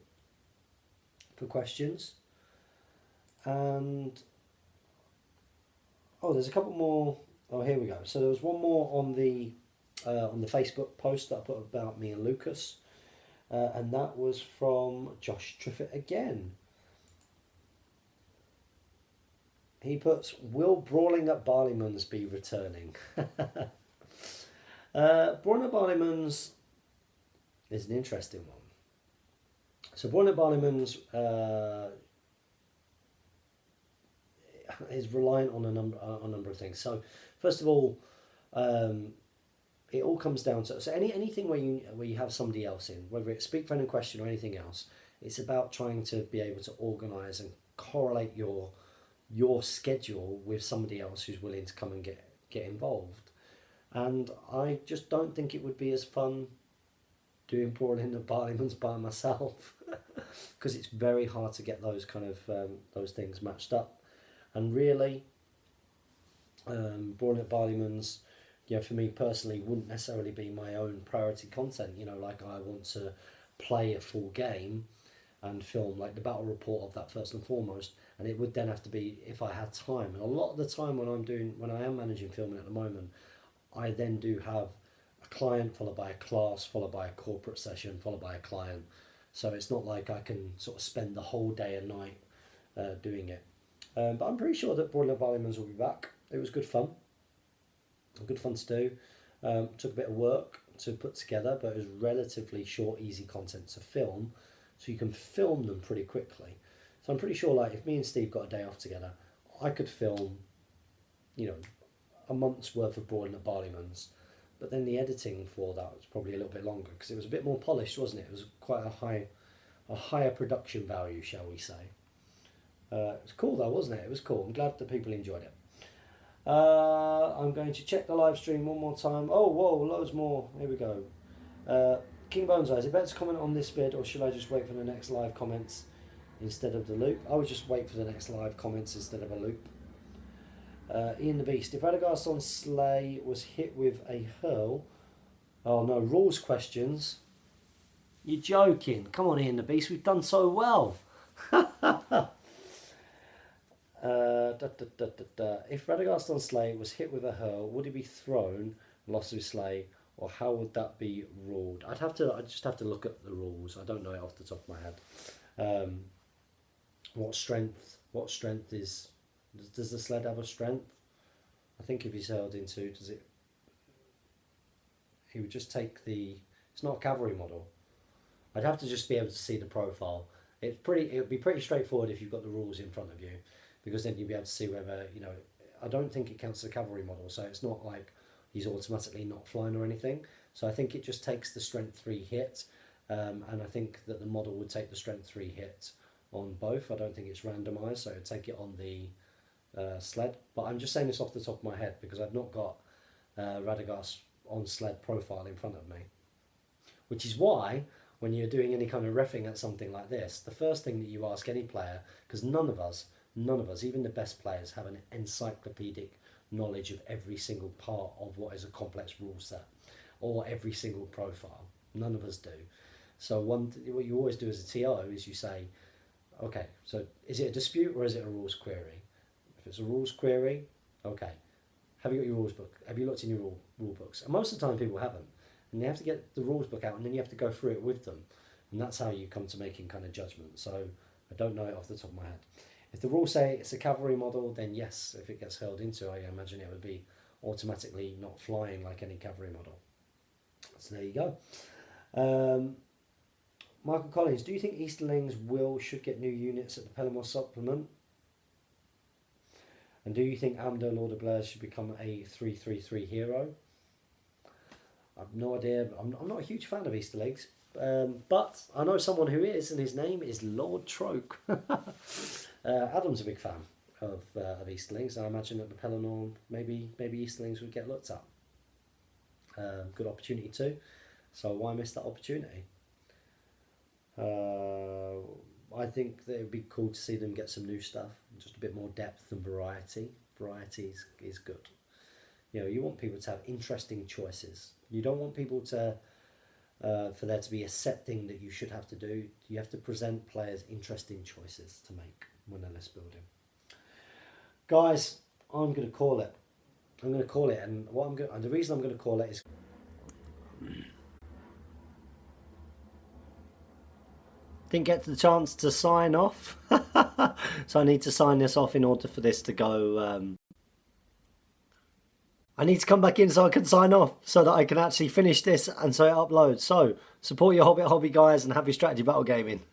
A: for questions. And, there's a couple more. Oh, here we go. So there was one more on the Facebook post that I put about me and Lucas. And that was from Josh Triffett again. He puts, will Brawling at Barleyman's be returning? Brawling at Barleyman's is an interesting one. So Brawling at Barleyman's is reliant on a number of things. So first of all, it all comes down to anything where you have somebody else in, whether it's Speak Friend and Question or anything else. It's about trying to be able to organise and correlate your schedule with somebody else who's willing to come and get involved. And I just don't think it would be as fun doing Brawling at Barleyman's by myself because it's very hard to get those kind of those things matched up. And really, Brawling at Barleyman's, for me personally, wouldn't necessarily be my own priority content. Like I want to play a full game and film like the battle report of that first and foremost, and it would then have to be if I had time. And a lot of the time when I am managing filming at the moment, I then do have a client followed by a class followed by a corporate session followed by a client. So it's not like I can sort of spend the whole day and night doing it. But I'm pretty sure that Brawling at Barleyman's will be back. It was good fun. Good fun to do. Took a bit of work to put together, but it was relatively short, easy content to film, so you can film them pretty quickly. So I'm pretty sure, like, if me and Steve got a day off together, I could film, a month's worth of Brawling at Barleyman's, but then the editing for that was probably a little bit longer because it was a bit more polished, wasn't it? It was quite a higher production value, shall we say. It was cool though, wasn't it? It was cool. I'm glad that people enjoyed it. I'm going to check the live stream one more time. Oh, whoa, loads more. Here we go. King Bones, is it better to comment on this vid or should I just wait for the next live comments instead of the loop? I would just wait for the next live comments instead of a loop. Ian the Beast, if Radagast on Slay was hit with a hurl, oh no, rules questions. You're joking. Come on, Ian the Beast, we've done so well. If Radagast on Slay was hit with a hurl, would he be thrown, lost his Slay, or how would that be ruled? I just have to look at the rules. I don't know it off the top of my head. What strength is? Does the sled have a strength? I think if he's hurled into, does it? He would just take the. It's not a cavalry model. I'd have to just be able to see the profile. It would be pretty straightforward if you've got the rules in front of you, because then you'd be able to see whether I don't think it counts as a cavalry model, so it's not like he's automatically not flying or anything. So I think it just takes the strength 3 hit, and I think that the model would take the strength 3 hit on both. I don't think it's randomised, so it would take it on the sled. But I'm just saying this off the top of my head because I've not got Radagast on sled profile in front of me, which is why when you're doing any kind of reffing at something like this, the first thing that you ask any player, because none of us, even the best players, have an encyclopedic knowledge of every single part of what is a complex rule set or every single profile. None of us do. So what you always do as a TO is you say, okay, so is it a dispute or is it a rules query? If it's a rules query, okay, have you got your rules book? Have you looked in your rule books? And most of the time people haven't. And you have to get the rules book out and then you have to go through it with them. And that's how you come to making kind of judgments. So I don't know it off the top of my head. If the rules say it's a cavalry model, then yes, if it gets hurled into, I imagine it would be automatically not flying like any cavalry model. So there you go. Michael Collins, do you think Easterlings should get new units at the Pellamore supplement? And do you think Amdo Lord of Blair should become a 3-3-3 hero? I've no idea. I'm not a huge fan of Easterlings, but I know someone who is, and his name is Lord Troke. Adam's a big fan of Easterlings, and I imagine that the Pelennor, maybe Easterlings would get looked at. Good opportunity too, so why miss that opportunity? I think that it would be cool to see them get some new stuff, just a bit more depth and variety. Variety is good. You want people to have interesting choices. You don't want people to for there to be a set thing that you should have to do. You have to present players interesting choices to make when they're list building. Guys, I'm going to call it. I'm going to call it, and the reason I'm going to call it is didn't get the chance to sign off, so I need to sign this off in order for this to go. I need to come back in so I can sign off so that I can actually finish this and so it uploads. So support your Hobbit hobby, guys, and happy strategy battle gaming.